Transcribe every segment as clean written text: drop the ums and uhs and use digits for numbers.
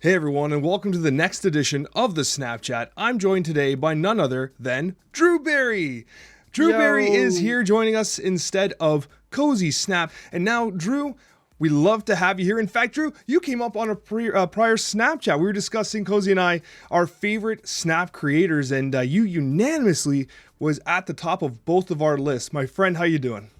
Hey everyone, and welcome to the next edition of the Snapchat. I'm joined today by none other than Drewberry. Drewberry is here joining us instead of Cozy Snap. And now, Drew, we love to have you here. In fact, Drew, you came up on a prior Snapchat. We were discussing, Cozy and I, our favorite Snap creators, and you unanimously was at the top of both of our lists. My friend, how you doing?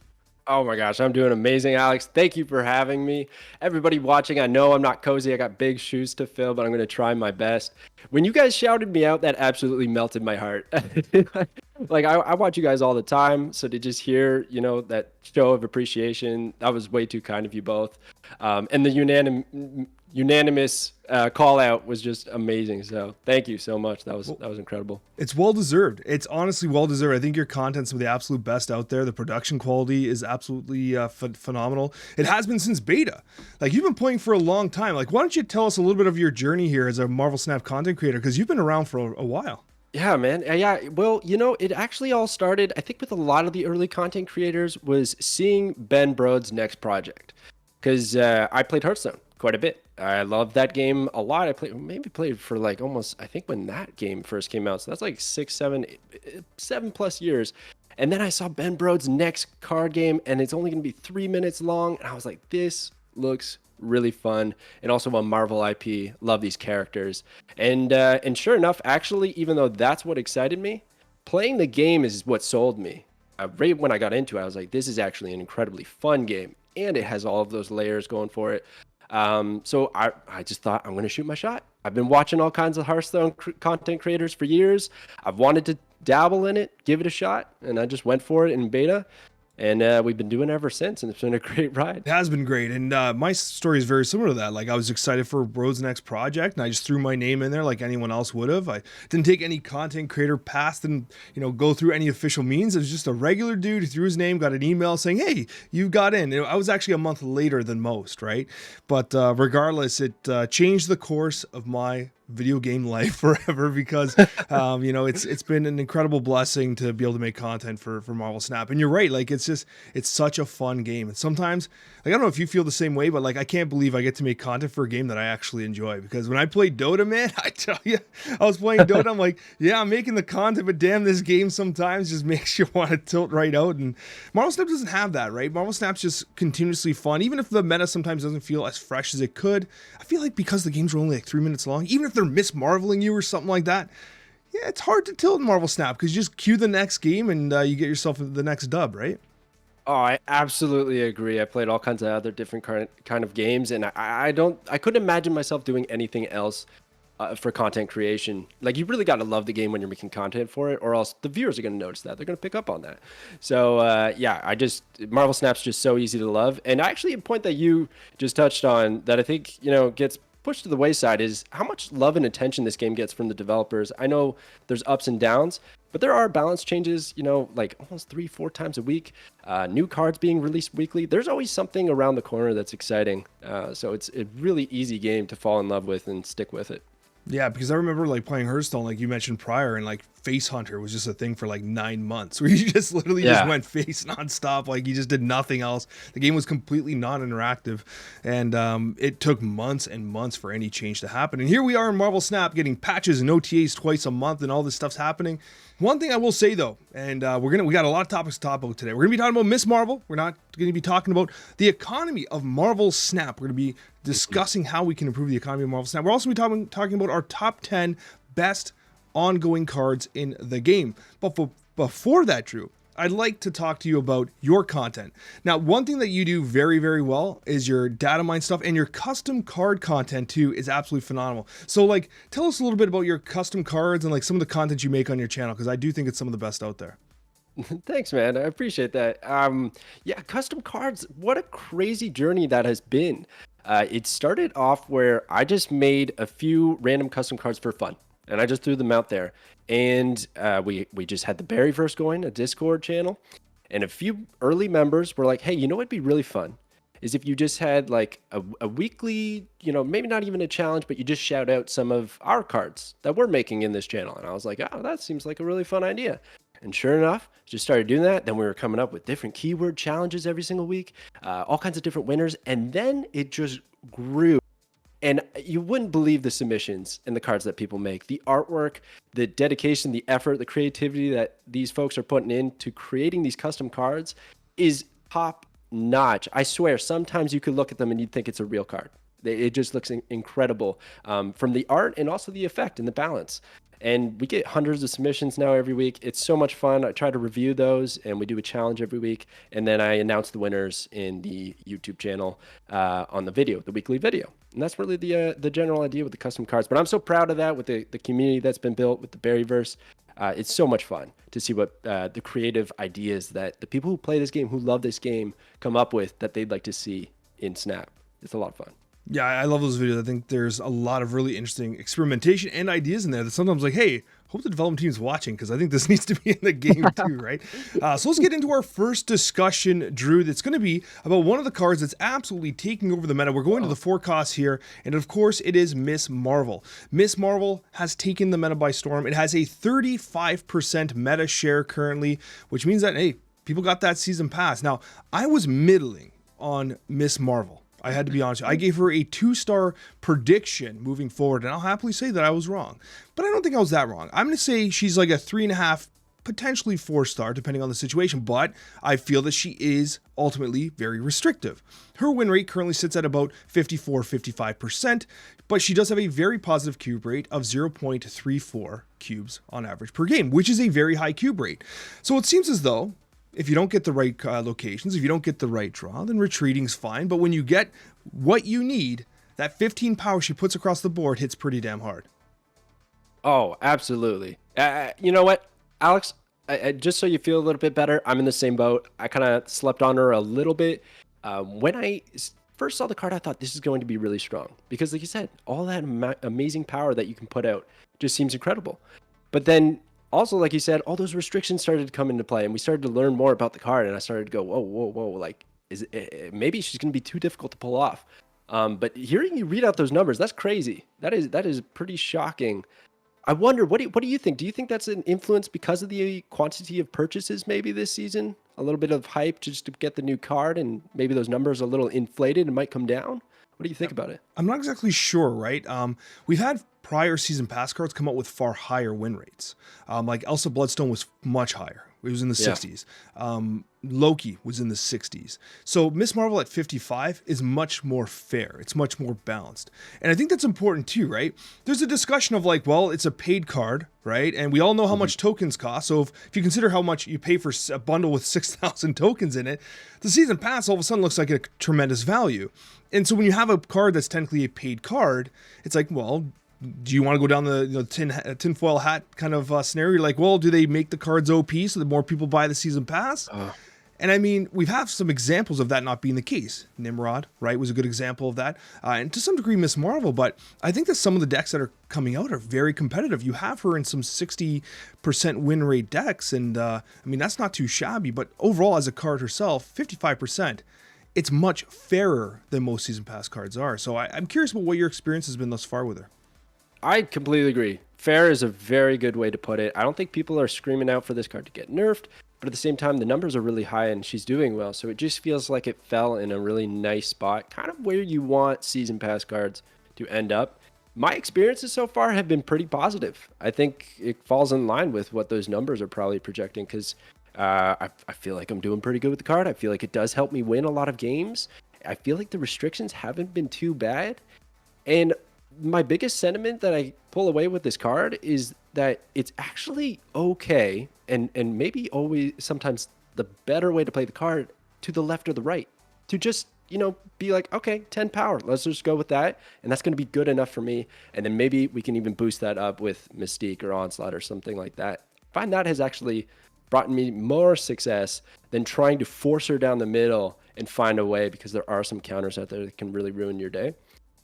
Oh my gosh, I'm doing amazing, Alex. Thank you for having me. Everybody watching, I know I'm not cozy. I got big shoes to fill, but I'm going to try my best. When you guys shouted me out, that absolutely melted my heart. I watch you guys all the time, so to just hear, that show of appreciation, that was way too kind of you both. And the unanimous call out was just amazing. So thank you so much. That was incredible. It's well deserved. It's honestly well deserved. I think your content's some of the absolute best out there. The production quality is absolutely phenomenal. It has been since beta. Like, you've been playing for a long time. Like, why don't you tell us a little bit of your journey here as a Marvel Snap content creator? Because you've been around for a while. Yeah, man. Yeah. Well, it actually all started, I think, with a lot of the early content creators was seeing Ben Brode's next project. Because I played Hearthstone quite a bit. I loved that game a lot. I played for like almost, I think, when that game first came out. So that's like 7+ years. And then I saw Ben Brode's next card game, and it's only going to be 3 minutes long. And I was like, this looks really fun. And also a Marvel IP. Love these characters. And sure enough, actually, even though that's what excited me, playing the game is what sold me. Right when I got into it, I was like, this is actually an incredibly fun game. And it has all of those layers going for it. So I just thought, I'm going to shoot my shot. I've been watching all kinds of Hearthstone content creators for years. I've wanted to dabble in it, give it a shot, and I just went for it in beta. And we've been doing it ever since, and it's been a great ride. It has been great, and my story is very similar to that. Like, I was excited for Brode's next project, and I just threw my name in there like anyone else would have. I didn't take any content creator path and go through any official means. It was just a regular dude who threw his name, got an email saying, "Hey, you got in." And I was actually a month later than most, right? But regardless, it changed the course of my video game life forever because it's been an incredible blessing to be able to make content for Marvel Snap. And you're right, like, it's such a fun game. And sometimes, like, I don't know if you feel the same way, but like, I can't believe I get to make content for a game that I actually enjoy. Because when I played Dota, man, I tell you, I was playing Dota, I'm like, yeah, I'm making the content, but damn, this game sometimes just makes you want to tilt right out. And Marvel Snap doesn't have that, right? Marvel Snap's just continuously fun. Even if the meta sometimes doesn't feel as fresh as it could, I feel like because the games are only like 3 minutes long, even if they're Miss-Marveling you or something like that, yeah, it's hard to tilt in Marvel Snap because you just cue the next game and you get yourself the next dub, right? Oh, I absolutely agree. I played all kinds of other different kind of games, and I couldn't imagine myself doing anything else for content creation. Like, you really got to love the game when you're making content for it, or else the viewers are going to notice that. They're going to pick up on that. So Marvel Snap's just so easy to love. And actually, a point that you just touched on that I think gets pushed to the wayside is how much love and attention this game gets from the developers. I know there's ups and downs, but there are balance changes, like almost 3-4 times a week, new cards being released weekly. There's always something around the corner that's exciting. So it's a really easy game to fall in love with and stick with it. Yeah, because I remember like playing Hearthstone, like you mentioned prior, and like Face Hunter was just a thing for like 9 months where you just literally just went face nonstop. Like, you just did nothing else. The game was completely non-interactive, and it took months and months for any change to happen. And here we are in Marvel Snap getting patches and OTAs twice a month, and all this stuff's happening. One thing I will say though, and we got a lot of topics to talk about today. We're gonna be talking about Miss Marvel. We're not gonna be talking about the economy of Marvel Snap. We're gonna be discussing how we can improve the economy of Marvel Snap. We're also gonna be talking about our top 10 best ongoing cards in the game. But before that, Drew, I'd like to talk to you about your content. Now, one thing that you do very, very well is your data mine stuff, and your custom card content too is absolutely phenomenal. So, like, tell us a little bit about your custom cards and like some of the content you make on your channel, because I do think it's some of the best out there. Thanks, man. I appreciate that. Custom cards, what a crazy journey that has been. It started off where I just made a few random custom cards for fun, and I just threw them out there. And we just had the Berryverse going, a Discord channel, and a few early members were like, "Hey, what'd be really fun is if you just had like a weekly, maybe not even a challenge, but you just shout out some of our cards that we're making in this channel." And I was like, "Oh, that seems like a really fun idea." And sure enough, just started doing that. Then we were coming up with different keyword challenges every single week, all kinds of different winners, and then it just grew. And you wouldn't believe the submissions and the cards that people make. The artwork, the dedication, the effort, the creativity that these folks are putting into creating these custom cards is top notch. I swear, sometimes you could look at them and you'd think it's a real card. It just looks incredible from the art and also the effect and the balance. And we get hundreds of submissions now every week. It's so much fun. I try to review those, and we do a challenge every week. And then I announce the winners in the YouTube channel on the weekly video. And that's really the general idea with the custom cards. But I'm so proud of that with the community that's been built with the Berryverse. It's so much fun to see what the creative ideas that the people who play this game, who love this game, come up with that they'd like to see in Snap. It's a lot of fun. Yeah, I love those videos. I think there's a lot of really interesting experimentation and ideas in there that sometimes like, hey, hope the development team's watching because I think this needs to be in the game too, right? So let's get into our first discussion, Drew. That's going to be about one of the cards that's absolutely taking over the meta. We're going to the forecast here, and of course it is Miss Marvel. Miss Marvel has taken the meta by storm. It has a 35% meta share currently, which means that, hey, people got that season pass. Now, I was middling on Miss Marvel. I had to be honest. I gave her a 2-star prediction moving forward, and I'll happily say that I was wrong. But I don't think I was that wrong. I'm going to say she's like a 3.5, potentially 4-star, depending on the situation, but I feel that she is ultimately very restrictive. Her win rate currently sits at about 54-55%, but she does have a very positive cube rate of 0.34 cubes on average per game, which is a very high cube rate. So it seems as though if you don't get the right locations, if you don't get the right draw, then retreating's fine. But when you get what you need, that 15 power she puts across the board hits pretty damn hard. Oh, absolutely. You know what, Alex? Just so you feel a little bit better, I'm in the same boat. I kind of slept on her a little bit. When I first saw the card, I thought this is going to be really strong. Because like you said, all that amazing power that you can put out just seems incredible. But then also, like you said, all those restrictions started to come into play, and we started to learn more about the card, and I started to go, whoa, like, maybe she's going to be too difficult to pull off. But hearing you read out those numbers, that's crazy. That is pretty shocking. I wonder, what do you think? Do you think that's an influence because of the quantity of purchases maybe this season? A little bit of hype just to get the new card, and maybe those numbers are a little inflated and might come down? What do you think about it? I'm not exactly sure, right? We've had prior season pass cards come out with far higher win rates. Like Elsa Bloodstone was much higher. It was in the 60s. Loki was in the 60s. So Miss Marvel at 55 is much more fair. It's much more balanced. And I think that's important too, right? There's a discussion of like, well, it's a paid card, right? And we all know how much tokens cost. So if you consider how much you pay for a bundle with 6,000 tokens in it, the season pass all of a sudden looks like a tremendous value. And so when you have a card that's technically a paid card, it's like, well, do you want to go down the tinfoil hat kind of scenario? You're like, well, do they make the cards OP so that more people buy the season pass? And I mean, we've had some examples of that not being the case. Nimrod, right, was a good example of that. And to some degree, Miss Marvel. But I think that some of the decks that are coming out are very competitive. You have her in some 60% win rate decks. And I mean, that's not too shabby. But overall, as a card herself, 55%. It's much fairer than most season pass cards are. So I'm curious about what your experience has been thus far with her. I completely agree. Fair is a very good way to put it. I don't think people are screaming out for this card to get nerfed, but at the same time, the numbers are really high and she's doing well. So it just feels like it fell in a really nice spot, kind of where you want season pass cards to end up. My experiences so far have been pretty positive. I think it falls in line with what those numbers are probably projecting because I feel like I'm doing pretty good with the card. I feel like it does help me win a lot of games. I feel like the restrictions haven't been too bad. And my biggest sentiment that I pull away with this card is that it's actually okay and maybe always sometimes the better way to play the card to the left or the right. To just, be like, okay, 10 power. Let's just go with that. And that's going to be good enough for me. And then maybe we can even boost that up with Mystique or Onslaught or something like that. I find that has actually brought me more success than trying to force her down the middle and find a way because there are some counters out there that can really ruin your day.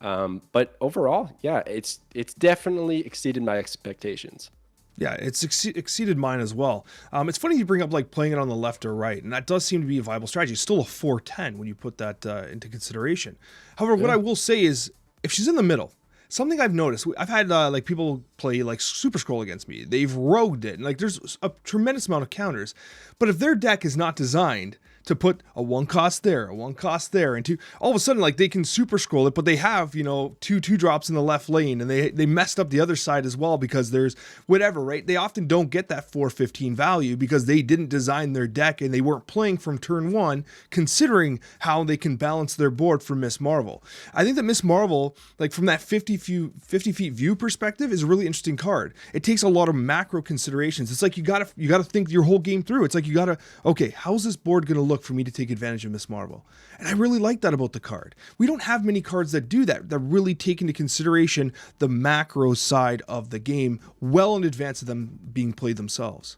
But overall, yeah, it's definitely exceeded my expectations. Yeah, it's exceeded mine as well. It's funny you bring up like playing it on the left or right, and that does seem to be a viable strategy. It's still a 410 when you put that into consideration. However, what I will say is if she's in the middle, something I've noticed, I've had like people play like Super Scroll against me. They've rogued it, and like there's a tremendous amount of counters. But if their deck is not designed to put a 1 cost there, a 1 cost there, and two. All of a sudden, like they can super scroll it, but they have, you know, two drops in the left lane, and they messed up the other side as well because there's whatever, right? They often don't get that 415 value because they didn't design their deck and they weren't playing from turn 1, considering how they can balance their board for Miss Marvel. I think that Miss Marvel, like from that 50 feet view perspective, is a really interesting card. It takes a lot of macro considerations. It's like you gotta think your whole game through. It's like you gotta, okay, how's this board gonna look for me to take advantage of Miss Marvel? And I really like that about the card. We don't have many cards that do that really take into consideration the macro side of the game well in advance of them being played themselves.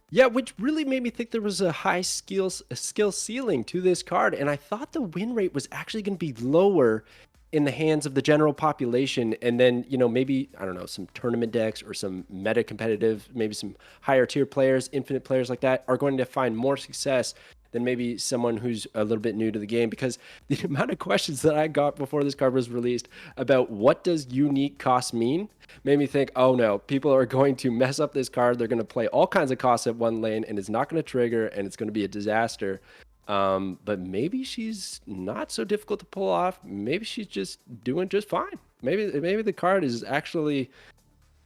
Yeah, which really made me think there was a high skill ceiling to this card, and I thought the win rate was actually going to be lower in the hands of the general population, and then, you know, maybe, I don't know, some tournament decks or some meta competitive, maybe some higher tier players, infinite players like that are going to find more success than maybe someone who's a little bit new to the game, because the amount of questions that I got before this card was released about what does unique cost mean made me think, oh no, people are going to mess up this card. They're going to play all kinds of costs at one lane and it's not going to trigger and it's going to be a disaster. But maybe she's not so difficult to pull off. Maybe she's just doing just fine. Maybe the card is actually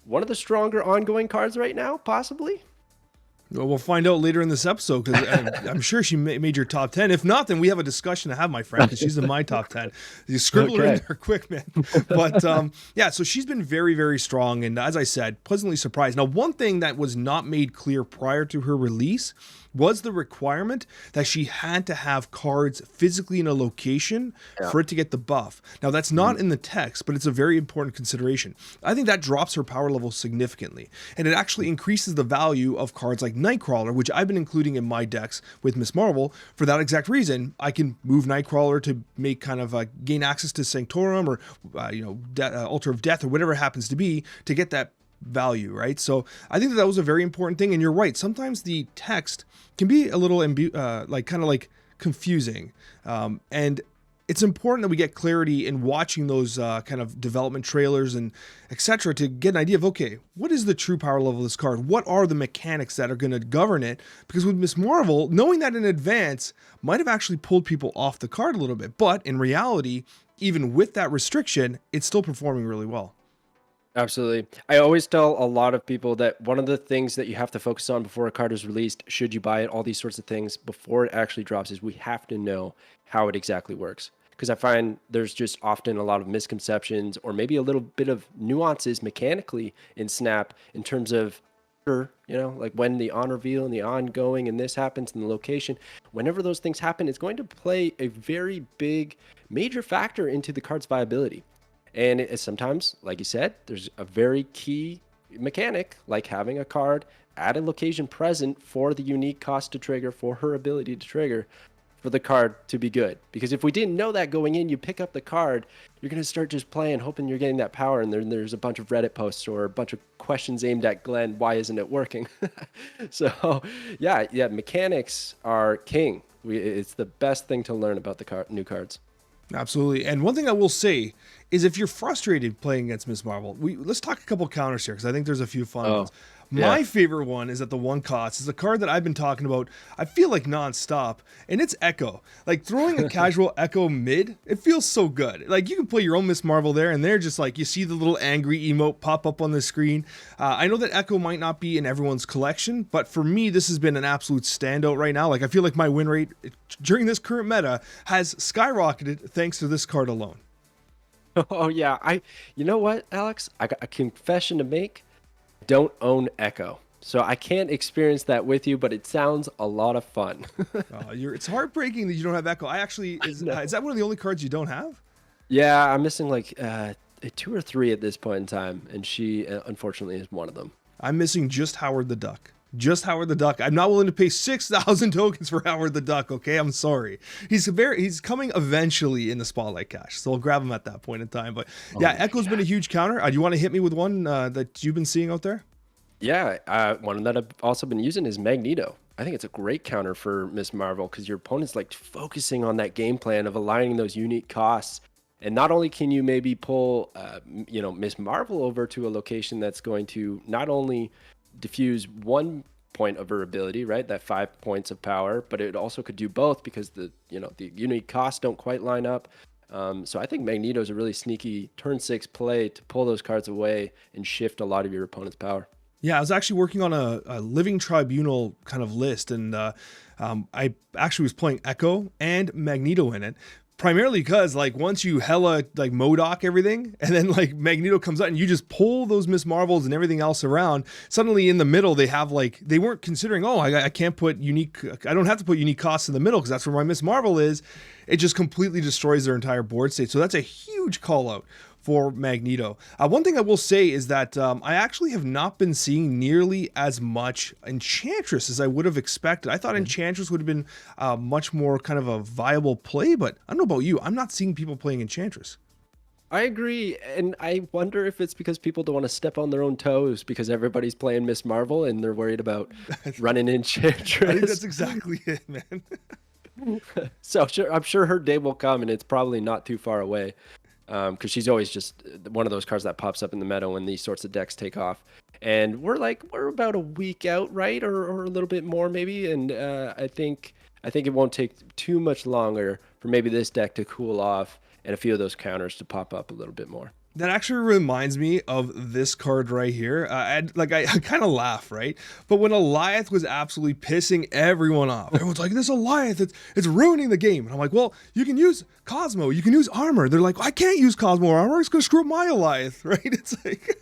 one of the stronger ongoing cards right now, possibly. Well, we'll find out later in this episode because I'm sure she made your top 10. If not, then we have a discussion to have, my friend, because she's in my top 10. You scribble her in there quick, man. But yeah, so she's been very, very strong. And as I said, pleasantly surprised. Now, one thing that was not made clear prior to her release was the requirement that she had to have cards physically in a location for it to get the buff. Now, that's not in the text, but it's a very important consideration. I think that drops her power level significantly, and it actually increases the value of cards like Nightcrawler, which I've been including in my decks with Miss Marvel for that exact reason. I can move Nightcrawler to make kind of gain access to Sanctorum or Altar of Death or whatever it happens to be to get that value, right? So I think that was a very important thing, and you're right. Sometimes the text can be a little confusing, and it's important that we get clarity in watching those kind of development trailers and etc. to get an idea of, okay, what is the true power level of this card? What are the mechanics that are going to govern it? Because with Miss Marvel, knowing that in advance might have actually pulled people off the card a little bit, but in reality, even with that restriction, it's still performing really well. Absolutely. I always tell a lot of people that one of the things that you have to focus on before a card is released, should you buy it, all these sorts of things before it actually drops, is we have to know how it exactly works. Because I find there's just often a lot of misconceptions or maybe a little bit of nuances mechanically in Snap in terms of, like when the on reveal and the ongoing and this happens in the location, whenever those things happen, it's going to play a very big, major factor into the card's viability. And it, sometimes, like you said, there's a very key mechanic, like having a card at a location present for the unique cost to trigger, for her ability to trigger, for the card to be good. Because if we didn't know that going in, you pick up the card, you're going to start just playing, hoping you're getting that power, and there's a bunch of Reddit posts or a bunch of questions aimed at Glenn, why isn't it working? So, yeah, mechanics are king. It's the best thing to learn about the new cards. Absolutely. And one thing I will say is if you're frustrated playing against Miss Marvel, let's talk a couple counters here because I think there's a few fun ones. My favorite one is at the 1 cost. It's a card that I've been talking about, I feel like nonstop, and it's Echo. Like throwing a casual Echo mid, it feels so good. Like you can play your own Miss Marvel there, and they're just like, you see the little angry emote pop up on the screen. I know that Echo might not be in everyone's collection, but for me, this has been an absolute standout right now. Like I feel like my win rate during this current meta has skyrocketed thanks to this card alone. Oh yeah, you know what, Alex? I got a confession to make. Don't own Echo, so I can't experience that with you, but it sounds a lot of fun. It's heartbreaking that you don't have Echo. Is that one of the only cards you don't have? Yeah, I'm missing like 2 or 3 at this point in time, and she unfortunately is one of them. I'm missing just Howard the Duck. Just Howard the Duck. I'm not willing to pay 6,000 tokens for Howard the Duck, okay? I'm sorry. He's coming eventually in the Spotlight Cache, so I'll grab him at that point in time. But yeah, Echo's been a huge counter. Do you want to hit me with one that you've been seeing out there? Yeah, one that I've also been using is Magneto. I think it's a great counter for Miss Marvel because your opponent's like focusing on that game plan of aligning those unique costs. And not only can you maybe pull, Miss Marvel over to a location that's going to not only diffuse one point of her ability, right? That 5 points of power, but it also could do both because the unique costs don't quite line up. So I think Magneto is a really sneaky turn 6 play to pull those cards away and shift a lot of your opponent's power. Yeah, I was actually working on a living tribunal kind of list, and I actually was playing Echo and Magneto in it. Primarily because like once you hella like MODOK everything, and then like Magneto comes out and you just pull those Miss Marvels and everything else around, suddenly in the middle they have like, they weren't considering, oh, I can't put unique, I don't have to put unique costs in the middle because that's where my Miss Marvel is. It just completely destroys their entire board state. So that's a huge call out for Magneto. One thing I will say is that I actually have not been seeing nearly as much Enchantress as I would have expected. I thought Enchantress would have been much more kind of a viable play, but I don't know about you. I'm not seeing people playing Enchantress. I agree, and I wonder if it's because people don't want to step on their own toes because everybody's playing Miss Marvel and they're worried about running Enchantress. I think that's exactly it, man. So I'm sure her day will come, and it's probably not too far away. Because she's always just one of those cards that pops up in the meta when these sorts of decks take off. And we're about a week out, right? Or a little bit more maybe. And I think it won't take too much longer for maybe this deck to cool off and a few of those counters to pop up a little bit more. That actually reminds me of this card right here. I kind of laugh, right? But when Alioth was absolutely pissing everyone off, everyone's like, this Alioth, it's ruining the game. And I'm like, well, you can use Cosmo, you can use armor. They're like, I can't use Cosmo or armor, it's going to screw up my Alioth, right? It's like...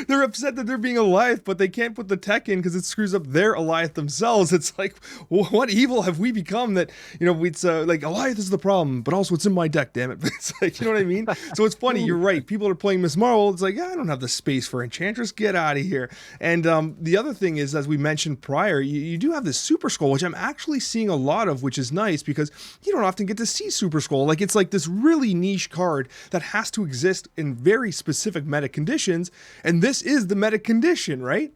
They're upset that they're being Alioth, but they can't put the tech in because it screws up their Alioth themselves. It's like, what evil have we become that, it's like Alioth is the problem, but also it's in my deck, damn it. But it's like, you know what I mean? So it's funny, you're right. People are playing Miss Marvel. It's like, yeah, I don't have the space for Enchantress. Get out of here. And the other thing is, as we mentioned prior, you do have this Super Scroll, which I'm actually seeing a lot of, which is nice because you don't often get to see Super Scroll. Like, it's like this really niche card that has to exist in very specific meta conditions. And this is the meta condition, right?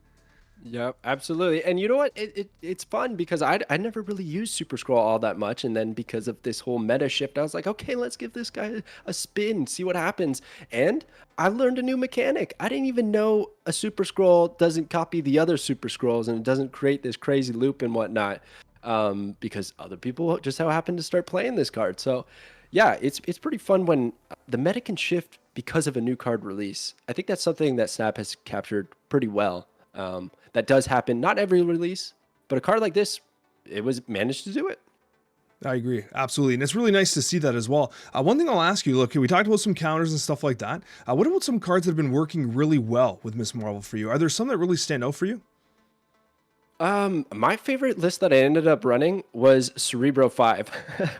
Yep, absolutely. And you know what? It's fun because I never really used Super Scroll all that much. And then because of this whole meta shift, I was like, okay, let's give this guy a spin, see what happens. And I learned a new mechanic. I didn't even know a Super Scroll doesn't copy the other Super Scrolls and it doesn't create this crazy loop and whatnot. Because other people just so happen to start playing this card. So yeah, it's pretty fun when the meta can shift because of a new card release. I think that's something that Snap has captured pretty well. That does happen, not every release, but a card like this, it was managed to do it. I agree, absolutely, and it's really nice to see that as well. One thing I'll ask you, look, we talked about some counters and stuff like that. What about some cards that have been working really well with Miss Marvel for you? Are there some that really stand out for you? My favorite list that I ended up running was Cerebro 5,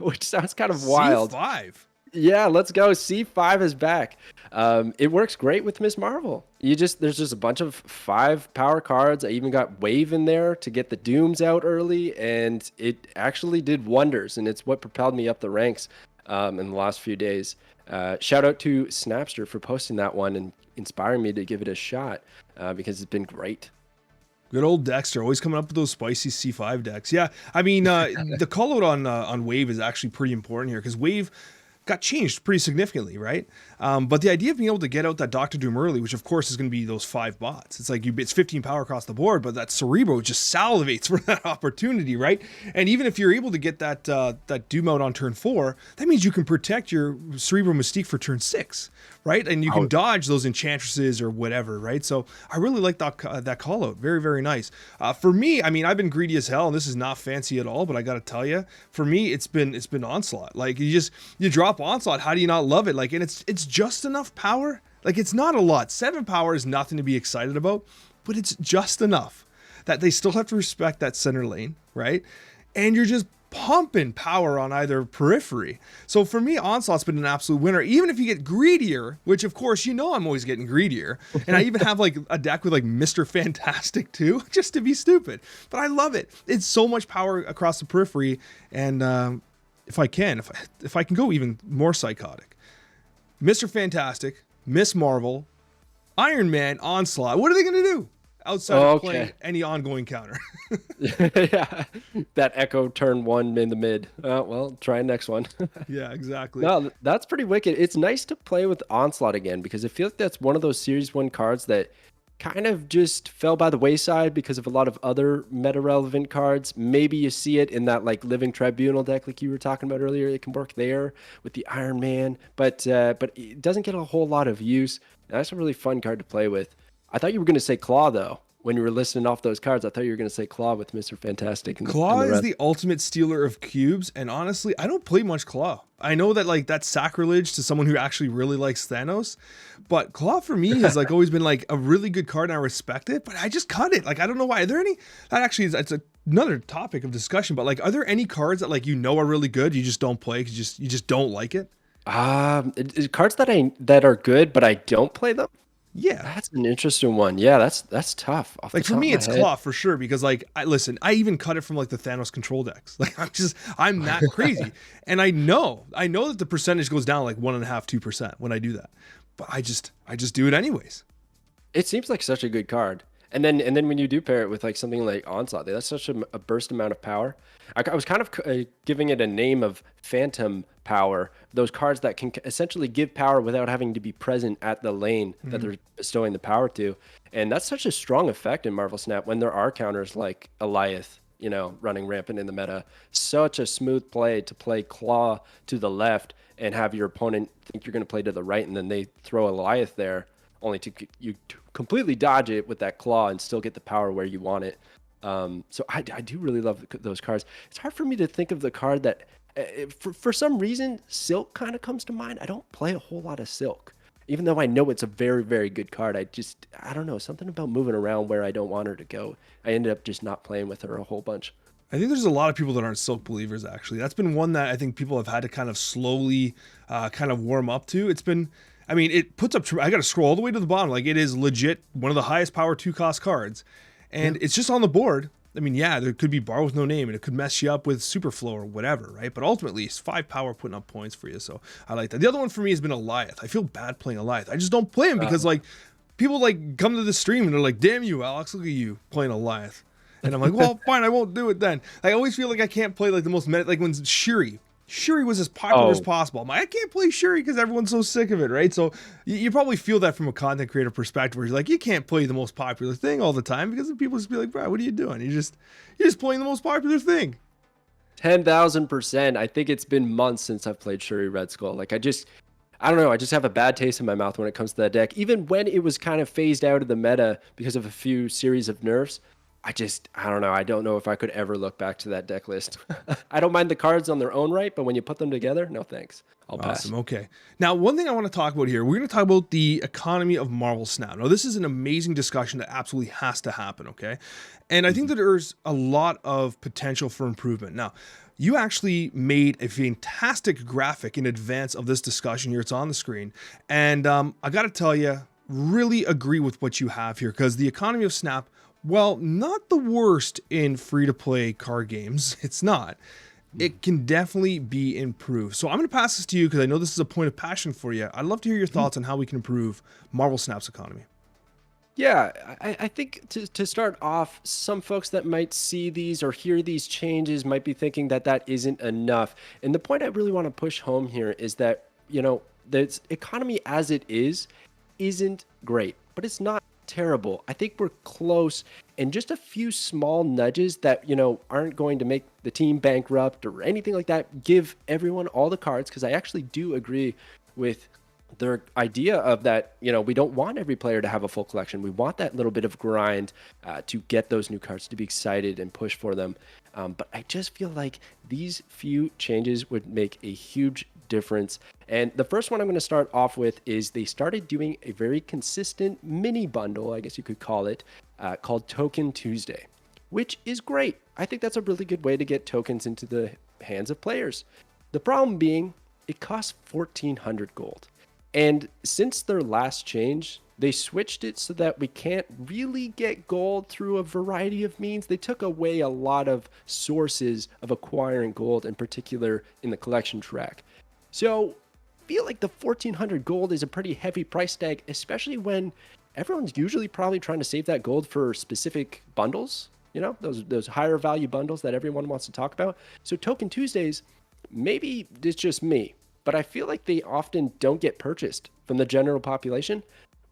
which sounds kind of wild. C5? Yeah, let's go. C5 is back. It works great with Miss Marvel. There's just a bunch of 5 power cards. I even got Wave in there to get the Dooms out early, and it actually did wonders, and it's what propelled me up the ranks in the last few days. Shout out to Snapster for posting that one and inspiring me to give it a shot because it's been great. Good old Dexter, always coming up with those spicy C5 decks. Yeah, I mean, the call out on Wave is actually pretty important here because Wave got changed pretty significantly, right? But the idea of being able to get out that Dr. Doom early, which of course is going to be those 5 bots. It's like it's 15 power across the board, but that Cerebro just salivates for that opportunity, right? And even if you're able to get that Doom out on turn 4, that means you can protect your Cerebro Mystique for turn 6, right? And you can dodge those Enchantresses or whatever, right? So I really like that call out. Very, very nice. For me, I mean, I've been greedy as hell, and this is not fancy at all, but I got to tell you, for me, it's been Onslaught. Like you drop Onslaught, how do you not love it? Like, and it's just enough power. Like, it's not a lot. 7 power is nothing to be excited about, but it's just enough that they still have to respect that center lane, right? And you're just pumping power on either periphery. So for me, Onslaught's been an absolute winner. Even if you get greedier, which of course, I'm always getting greedier. And I even have like a deck with like Mr. Fantastic too, just to be stupid. But I love it. It's so much power across the periphery. And if I can go even more psychotic, Mr. Fantastic, Miss Marvel, Iron Man, Onslaught. What are they going to do outside of playing any ongoing counter? Yeah, that Echo turn 1 in the mid. Well, try next one. Yeah, exactly. No, that's pretty wicked. It's nice to play with Onslaught again because I feel like that's one of those Series 1 cards that kind of just fell by the wayside because of a lot of other meta relevant cards. Maybe you see it in that like Living Tribunal deck, like you were talking about earlier. It can work there with the Iron Man, but it doesn't get a whole lot of use. And that's a really fun card to play with. I thought you were going to say Claw though. When you were listing off those cards, I thought you were going to say Claw with Mr. Fantastic Claw and the is rest. the ultimate stealer of cubes, and honestly, I don't play much Claw. I know that like that's sacrilege to someone who actually really likes Thanos, but Claw for me has like always been like a really good card, and I respect it. But I just cut it. Like I don't know why. Are there any? That actually is. It's another topic of discussion. But like, are there any cards that like are really good, you just don't play because you just don't like it? Cards that are good, but I don't play them. Yeah. That's an interesting one. Yeah, that's tough. Off the Like for top of me, my it's head. Claw for sure because like I even cut it from like the Thanos control decks. Like I'm that crazy, and I know that the percentage goes down like 1.5-2% when I do that, but I just do it anyways. It seems like such a good card. And then when you do pair it with like something like Onslaught, that's such a burst amount of power. I was kind of giving it a name of Phantom Power. Those cards that can essentially give power without having to be present at the lane that they're bestowing the power to. And that's such a strong effect in Marvel Snap when there are counters like Eliath, running rampant in the meta. Such a smooth play to play Claw to the left and have your opponent think you're going to play to the right, and then they throw Eliath there only to completely dodge it with that Claw and still get the power where you want it. So I do really love those cards. It's hard for me to think of the card that, for some reason, Silk kind of comes to mind. I don't play a whole lot of Silk, even though I know it's a very, very good card. I don't know, something about moving around where I don't want her to go. I ended up just not playing with her a whole bunch. I think there's a lot of people that aren't Silk believers actually. That's been one that I think people have had to kind of slowly kind of warm up to. It's been, I mean, it puts up, I got to scroll all the way to the bottom. Like it is legit one of the highest power 2-cost cards. And it's just on the board. I mean, yeah, there could be Bar with no name and it could mess you up with Superflow or whatever, right? But ultimately, it's 5 power putting up points for you. So I like that. The other one for me has been Eliath. I feel bad playing Eliath. I just don't play him because like people like come to the stream and they're like, damn you, Alex, look at you playing Eliath. And I'm like, well, fine, I won't do it then. I always feel like I can't play like the most like when Shuri was as popular as possible. I'm like, I can't play Shuri because everyone's so sick of it, right? So you probably feel that from a content creator perspective, where you're like, you can't play the most popular thing all the time because people just be like, bro, what are you doing? You're just playing the most popular thing. 10,000%. I think it's been months since I've played Shuri Red Skull. Like I don't know. I just have a bad taste in my mouth when it comes to that deck. Even when it was kind of phased out of the meta because of a few series of nerfs, I don't know. I don't know if I could ever look back to that deck list. I don't mind the cards on their own right, but when you put them together, no thanks. I'll pass. Awesome. Okay. Now, one thing I want to talk about here, we're going to talk about the economy of Marvel Snap. Now, this is an amazing discussion that absolutely has to happen, okay? And I think that there's a lot of potential for improvement. Now, you actually made a fantastic graphic in advance of this discussion here. It's on the screen. And I got to tell you, really agree with what you have here because the economy of Snap, well, not the worst in free-to-play card games. It's not. It can definitely be improved. So I'm going to pass this to you because I know this is a point of passion for you. I'd love to hear your thoughts on how we can improve Marvel Snap's economy. Yeah, I think to start off, some folks that might see these or hear these changes might be thinking that that isn't enough. And the point I really want to push home here is that, the economy as it isn't great, but it's not terrible. I think we're close, and just a few small nudges that aren't going to make the team bankrupt or anything like that give everyone all the cards, because I actually do agree with their idea of that. We don't want every player to have a full collection. We want that little bit of grind to get those new cards, to be excited and push for them. But I just feel like these few changes would make a huge difference. And the first one I'm going to start off with is they started doing a very consistent mini bundle, I guess you could call it, called Token Tuesday, which is great. I think that's a really good way to get tokens into the hands of players. The problem being, it costs 1,400 gold. And since their last change, they switched it so that we can't really get gold through a variety of means. They took away a lot of sources of acquiring gold, in particular in the collection track. So I feel like the 1,400 gold is a pretty heavy price tag, especially when everyone's usually probably trying to save that gold for specific bundles, those higher value bundles that everyone wants to talk about. So Token Tuesdays, maybe it's just me, but I feel like they often don't get purchased from the general population,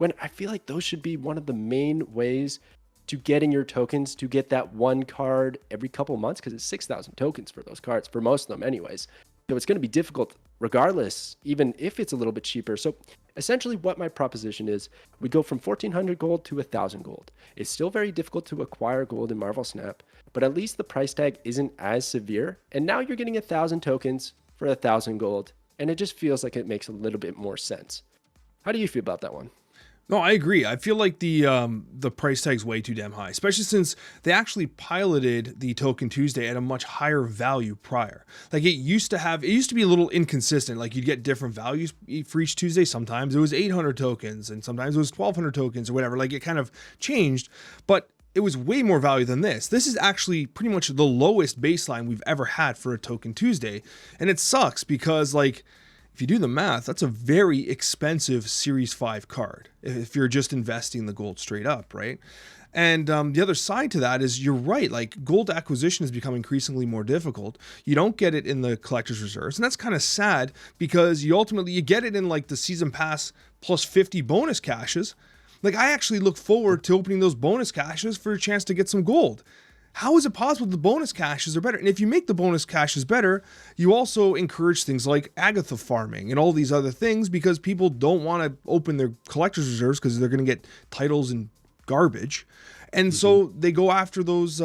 when I feel like those should be one of the main ways to getting your tokens to get that one card every couple of months, because it's 6,000 tokens for those cards, for most of them anyways. So it's going to be difficult regardless, even if it's a little bit cheaper. So essentially what my proposition is, we go from 1,400 gold to 1,000 gold. It's still very difficult to acquire gold in Marvel Snap, but at least the price tag isn't as severe. And now you're getting 1,000 tokens for 1,000 gold. And it just feels like it makes a little bit more sense. How do you feel about that one? No, I agree. I feel like the price tag's way too damn high, especially since they actually piloted the Token Tuesday at a much higher value prior. Like it used to be a little inconsistent. Like you'd get different values for each Tuesday. Sometimes it was 800 tokens and sometimes it was 1,200 tokens or whatever. Like it kind of changed, but it was way more value than this. This is actually pretty much the lowest baseline we've ever had for a Token Tuesday. And it sucks because like, if you do the math, that's a very expensive Series 5 card if you're just investing the gold straight up, right? And the other side to that is you're right, like gold acquisition has become increasingly more difficult. You don't get it in the collector's reserves, and that's kind of sad because you get it in like the season pass plus 50 bonus caches. Like I actually look forward to opening those bonus caches for a chance to get some gold. How is it possible the bonus caches are better? And if you make the bonus caches better, you also encourage things like Agatha farming and all these other things because people don't want to open their collector's reserves because they're going to get titles and garbage. And so they go after those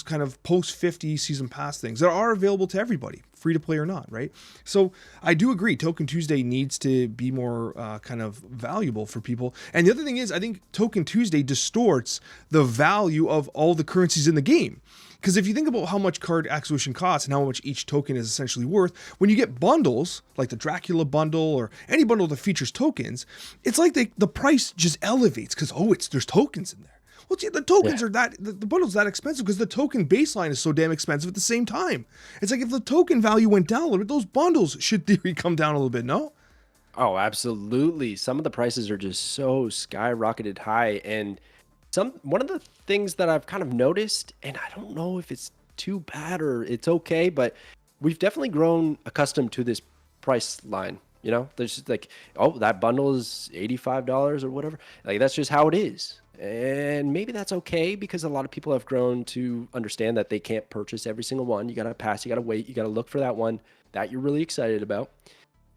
kind of post 50 season pass things that are available to everybody, free to play or not, right? So I do agree Token Tuesday needs to be more kind of valuable for people. And the other thing is I think Token Tuesday distorts the value of all the currencies in the game. Because if you think about how much card acquisition costs and how much each token is essentially worth, when you get bundles, like the Dracula bundle or any bundle that features tokens, it's like the price just elevates because, there's tokens in there. Well, the tokens are the bundle's that expensive because the token baseline is so damn expensive at the same time. It's like if the token value went down a little bit, those bundles should theory come down a little bit, no? Oh, absolutely. Some of the prices are just so skyrocketed high. And one of the things that I've kind of noticed, and I don't know if it's too bad or it's okay, but we've definitely grown accustomed to this price line. You know, there's just like, that bundle is $85 or whatever. Like that's just how it is. And maybe that's okay because a lot of people have grown to understand that they can't purchase every single one. You got to pass, you got to wait, you got to look for that one that you're really excited about.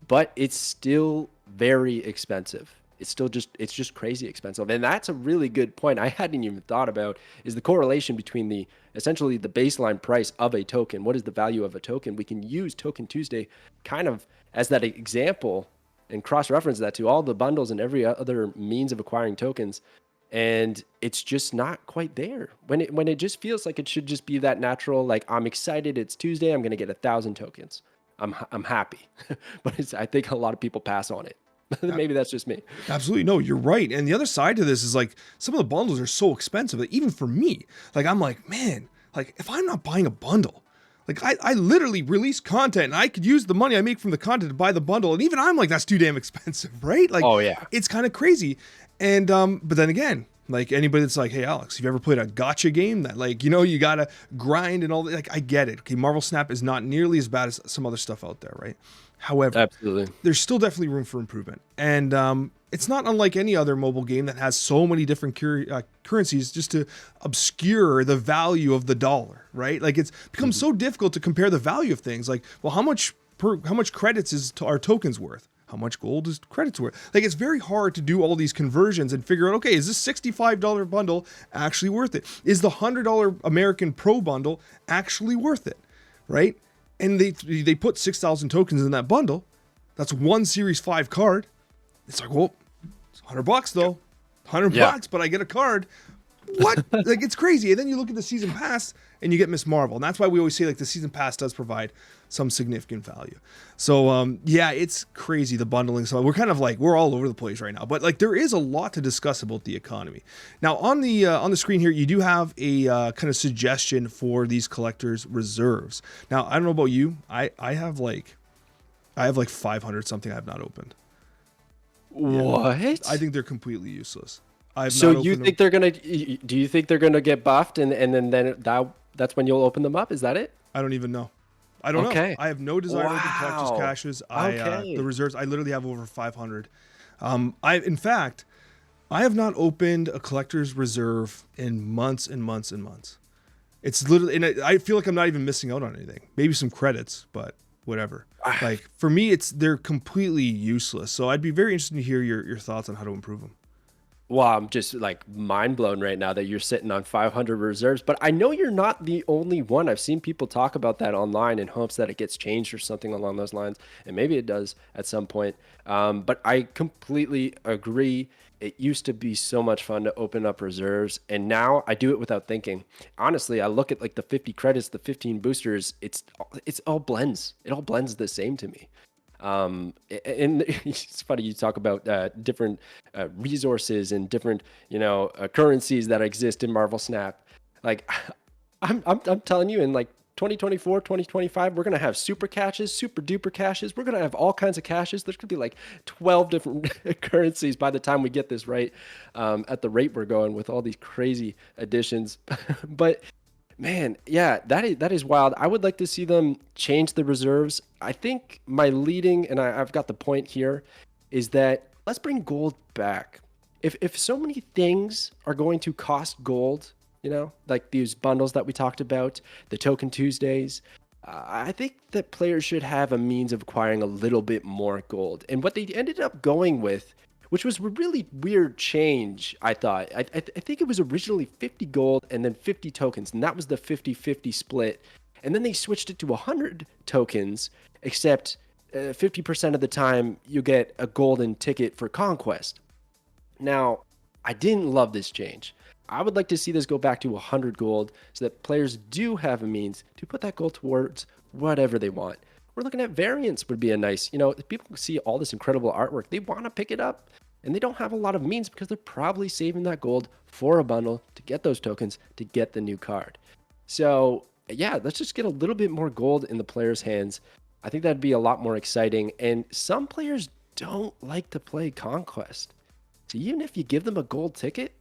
But it's still very expensive. It's just crazy expensive. And that's a really good point I hadn't even thought about is the correlation between essentially the baseline price of a token. What is the value of a token? We can use Token Tuesday kind of as that example and cross-reference that to all the bundles and every other means of acquiring tokens. And it's just not quite there when it just feels like it should just be that natural. Like I'm excited. It's Tuesday. I'm going to get 1,000 tokens. I'm happy, but I think a lot of people pass on it. Maybe that's just me. Absolutely. No, you're right. And the other side to this is like some of the bundles are so expensive that even for me, like I'm like, man, like if I'm not buying a bundle, like I literally release content and I could use the money I make from the content to buy the bundle. And even I'm like, that's too damn expensive, right? Like, it's kind of crazy. And, but then again, like anybody that's like, hey, Alex, have you ever played a gotcha game that like, you got to grind and all that? Like, I get it. Okay. Marvel Snap is not nearly as bad as some other stuff out there, right? However, absolutely, there's still definitely room for improvement. And it's not unlike any other mobile game that has so many different currencies just to obscure the value of the dollar, right? Like it's become so difficult to compare the value of things. Like, well, how much credits are tokens worth? How much gold is credits worth? Like it's very hard to do all these conversions and figure out, okay, is this $65 bundle actually worth it? Is the $100 American Pro bundle actually worth it, right? And they put 6,000 tokens in that bundle. That's one Series 5 card. It's like, well, it's $100 though. $100, but I get a card. What? Like it's crazy. And then you look at the season pass and you get Miss Marvel. And that's why we always say like the season pass does provide some significant value. So it's crazy, the bundling. So we're kind of like, we're all over the place right now, but like there is a lot to discuss about the economy. Now on the screen here, you do have a kind of suggestion for these collectors reserves. Now, I don't know about you. I have like 500 something I have not opened. What? I think they're completely useless. So you think do you think they're gonna get buffed and then that's when you'll open them up? Is that it? I don't even know. I don't know. I have no desire to open collector's caches. The reserves, I literally have over 500. In fact, I have not opened a collector's reserve in months and months and months. It's literally, and I feel like I'm not even missing out on anything. Maybe some credits, but whatever. Like for me, they're completely useless. So I'd be very interested to hear your thoughts on how to improve them. Well, I'm just like mind blown right now that you're sitting on 500 reserves, but I know you're not the only one. I've seen people talk about that online in hopes that it gets changed or something along those lines, and maybe it does at some point. But I completely agree. It used to be so much fun to open up reserves, and now I do it without thinking. Honestly, I look at like the 50 credits, the 15 boosters. It's all blends. It all blends the same to me. And it's funny you talk about different resources and different currencies that exist in Marvel Snap. Like I'm telling you, in like 2024, 2025, we're gonna have super caches, super duper caches. We're gonna have all kinds of caches. There's gonna be like 12 different currencies by the time we get this right, at the rate we're going with all these crazy additions. But man, yeah, that is wild. I would like to see them change the reserves. I think my leading, and I've got the point here, is that let's bring gold back. If so many things are going to cost gold, like these bundles that we talked about, the Token Tuesdays, I think that players should have a means of acquiring a little bit more gold. And what they ended up going with, which was a really weird change, I thought. I think it was originally 50 gold and then 50 tokens, and that was the 50-50 split. And then they switched it to 100 tokens, except 50% of the time you get a golden ticket for Conquest. Now, I didn't love this change. I would like to see this go back to 100 gold so that players do have a means to put that gold towards whatever they want. We're looking at variants would be a nice, if people see all this incredible artwork, they want to pick it up, and they don't have a lot of means because they're probably saving that gold for a bundle to get those tokens to get the new card. So yeah, let's just get a little bit more gold in the players' hands. I think that'd be a lot more exciting. And some players don't like to play Conquest. So even if you give them a gold ticket,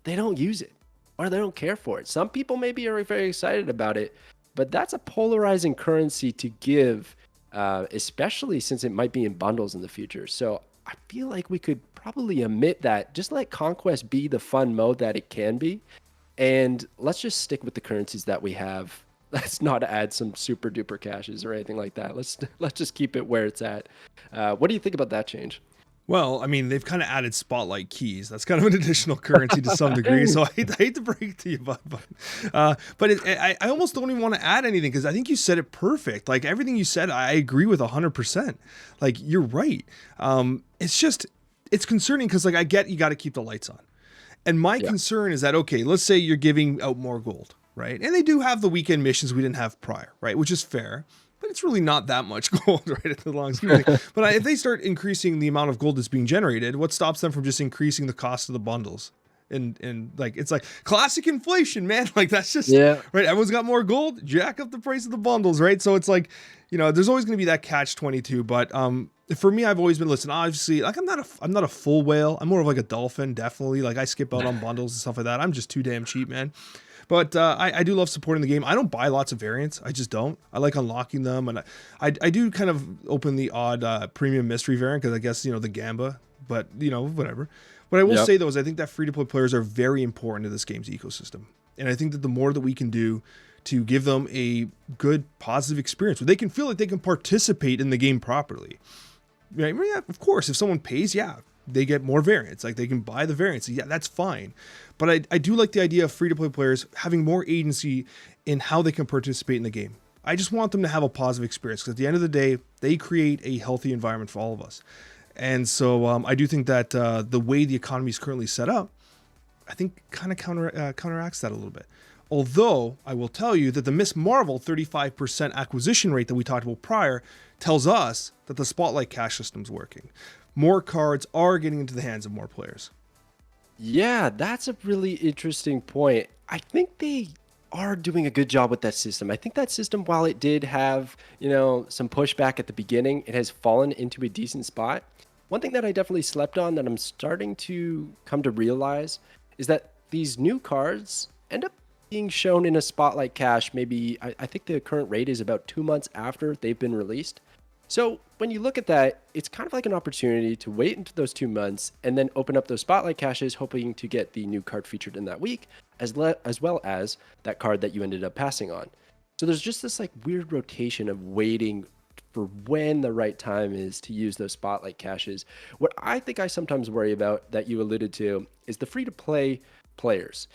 they don't use it or they don't care for it. Some people maybe are very excited about it, but that's a polarizing currency to give, especially since it might be in bundles in the future. So I feel like we could probably omit that. Just let Conquest be the fun mode that it can be. And let's just stick with the currencies that we have. Let's not add some super duper caches or anything like that. Let's just keep it where it's at. What do you think about that change? Well, I mean, they've kind of added spotlight keys. That's kind of an additional currency to some degree. So I hate to break it to you, I almost don't even want to add anything because I think you said it perfect. Like everything you said, I agree with 100%. Like you're right. It's concerning because like I get you got to keep the lights on. And my concern is that, okay, let's say you're giving out more gold, right? And they do have the weekend missions we didn't have prior, right? Which is fair. But it's really not that much gold, right? At the long scheme of things. But if they start increasing the amount of gold that's being generated, what stops them from just increasing the cost of the bundles? And like it's like classic inflation, man. Like that's just right. Everyone's got more gold, jack up the price of the bundles, right? So it's like, there's always going to be that catch-22. But for me, I've always been obviously, like I'm not a full whale. I'm more of like a dolphin, definitely. Like I skip out on bundles and stuff like that. I'm just too damn cheap, man. But I do love supporting the game. I don't buy lots of variants. I just don't. I like unlocking them. And I do kind of open the odd premium mystery variant because I guess, the Gamba. But, whatever. What I will say, though, is I think that free-to-play players are very important to this game's ecosystem. And I think that the more that we can do to give them a good, positive experience where they can feel like they can participate in the game properly. Right? Yeah, of course, if someone pays, they get more variants. Like they can buy the variants. Yeah, that's fine. But I do like the idea of free-to-play players having more agency in how they can participate in the game. I just want them to have a positive experience because at the end of the day, they create a healthy environment for all of us. And so I do think that the way the economy is currently set up, I think kind of counteracts that a little bit. Although I will tell you that the Miss Marvel 35% acquisition rate that we talked about prior tells us that the Spotlight cash system is working. More cards are getting into the hands of more players. Yeah, that's a really interesting point. I think they are doing a good job with that system. I think that system, while it did have, some pushback at the beginning, it has fallen into a decent spot. One thing that I definitely slept on that I'm starting to come to realize is that these new cards end up being shown in a Spotlight cache. Maybe I think the current rate is about 2 months after they've been released. So when you look at that, it's kind of like an opportunity to wait into those 2 months and then open up those spotlight caches, hoping to get the new card featured in that week, as well as that card that you ended up passing on. So there's just this like weird rotation of waiting for when the right time is to use those spotlight caches. What I think I sometimes worry about that you alluded to is the free to play players.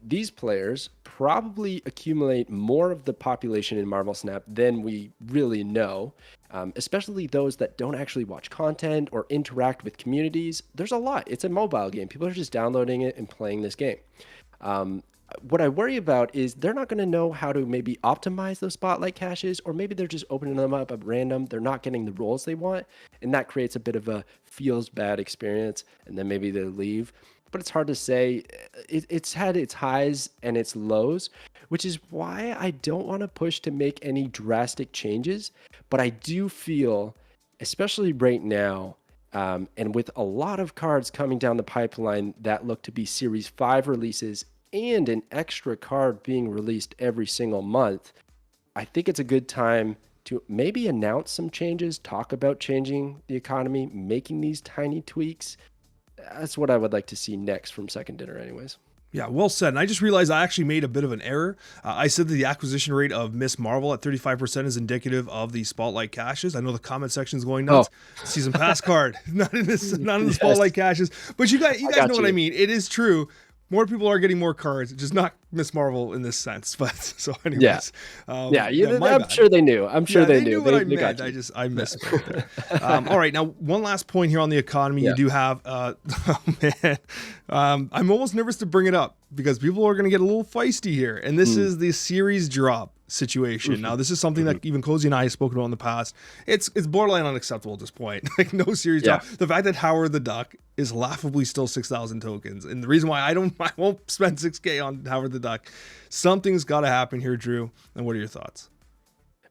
These players probably accumulate more of the population in Marvel Snap than we really know, especially those that don't actually watch content or interact with communities. There's a lot. It's a mobile game. People are just downloading it and playing this game. What I worry about is they're not going to know how to maybe optimize those spotlight caches, or maybe they're just opening them up at random. They're not getting the roles they want, and that creates a bit of a feels bad experience, and then maybe they leave. But it's hard to say. It's had its highs and its lows, which is why I don't want to push to make any drastic changes. But I do feel, especially right now, and with a lot of cards coming down the pipeline that look to be Series 5 releases and an extra card being released every single month, I think it's a good time to maybe announce some changes, talk about changing the economy, making these tiny tweaks. That's what I would like to see next from Second Dinner anyways. Yeah, well said. And I just realized I actually made a bit of an error. I said that the acquisition rate of Miss Marvel at 35% is indicative of the spotlight caches. I know the comment section is going nuts. Season pass card, not in this, not in the spotlight caches. But you guys know what I mean. It is true. More people are getting more cards, just not Miss Marvel in this sense. But so, anyways, I'm sure they knew. I'm sure they knew what I meant. I misspoke there. All right, now one last point here on the economy. You do have, oh man, I'm almost nervous to bring it up because people are going to get a little feisty here, and this is the series drop situation. Now, this is something that even Cozy and I have spoken about in the past. It's borderline unacceptable at this point. Like no series drop. The fact that Howard the Duck is laughably still 6,000 tokens, and the reason why I won't spend 6K on Howard the Duck. Something's got to happen here, Drew. And what are your thoughts?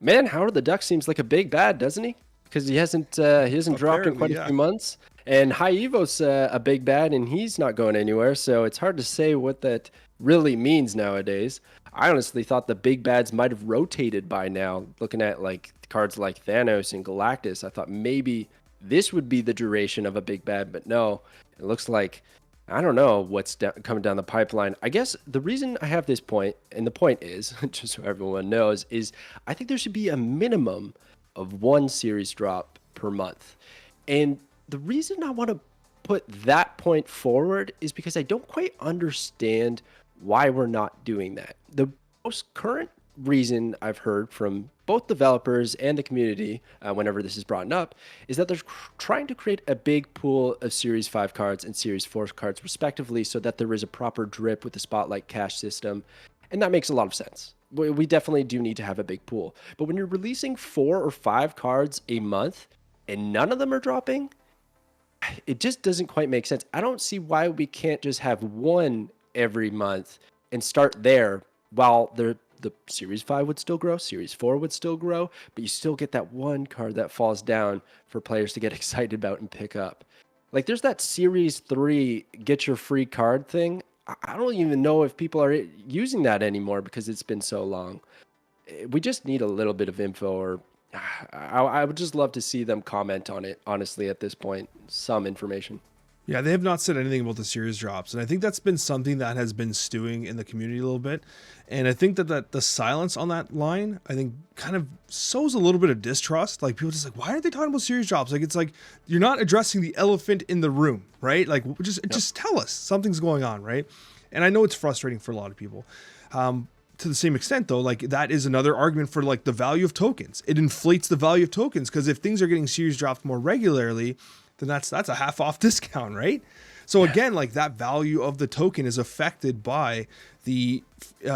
Man, Howard the Duck seems like a big bad, doesn't he? Because he hasn't dropped in quite a few months. And High Evo's a big bad, and he's not going anywhere. So it's hard to say what that really means nowadays. I honestly thought the big bads might have rotated by now. Looking at like cards like Thanos and Galactus, I thought maybe this would be the duration of a big bad, but no. It looks like, I don't know what's coming down the pipeline. I guess the reason I have this point, and the point is, just so everyone knows, is I think there should be a minimum of one series drop per month. And the reason I want to put that point forward is because I don't quite understand why we're not doing that. The most current reason I've heard from both developers and the community whenever this is brought up is that they're trying to create a big pool of Series 5 cards and Series 4 cards respectively, so that there is a proper drip with the spotlight cache system. And that makes a lot of sense. We definitely do need to have a big pool. But when you're releasing 4 or 5 cards a month and none of them are dropping, it just doesn't quite make sense. I don't see why we can't just have one every month and start there, while the Series 5 would still grow, Series 4 would still grow, but you still get that one card that falls down for players to get excited about and pick up. Like there's that Series 3 get your free card thing. I don't even know if people are using that anymore because it's been so long. We just need a little bit of info, or I would just love to see them comment on it, honestly, at this point, some information. Yeah, they have not said anything about the series drops. And I think that's been something that has been stewing in the community a little bit. And I think that the silence on that line, I think kind of sows a little bit of distrust. Like people just like, why aren't they talking about series drops? Like, it's like, you're not addressing the elephant in the room, right? Like just tell us something's going on, right? And I know it's frustrating for a lot of people. To the same extent though, like that is another argument for like the value of tokens. It inflates the value of tokens because if things are getting series dropped more regularly, then that's a half off discount, right? So again, like that value of the token is affected by the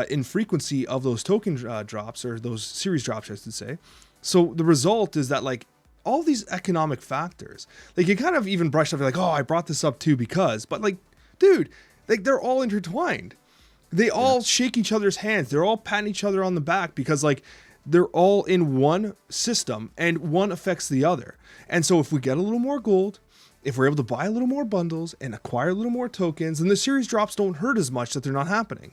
infrequency of those token drops, or those series drops, I should say. So the result is that like all these economic factors, like you kind of even brushed up like, oh, I brought this up too because, but like, dude, like they're all intertwined. They all shake each other's hands. They're all patting each other on the back because like they're all in one system and one affects the other. And so if we get a little more gold, if we're able to buy a little more bundles and acquire a little more tokens, then the series drops don't hurt as much that they're not happening.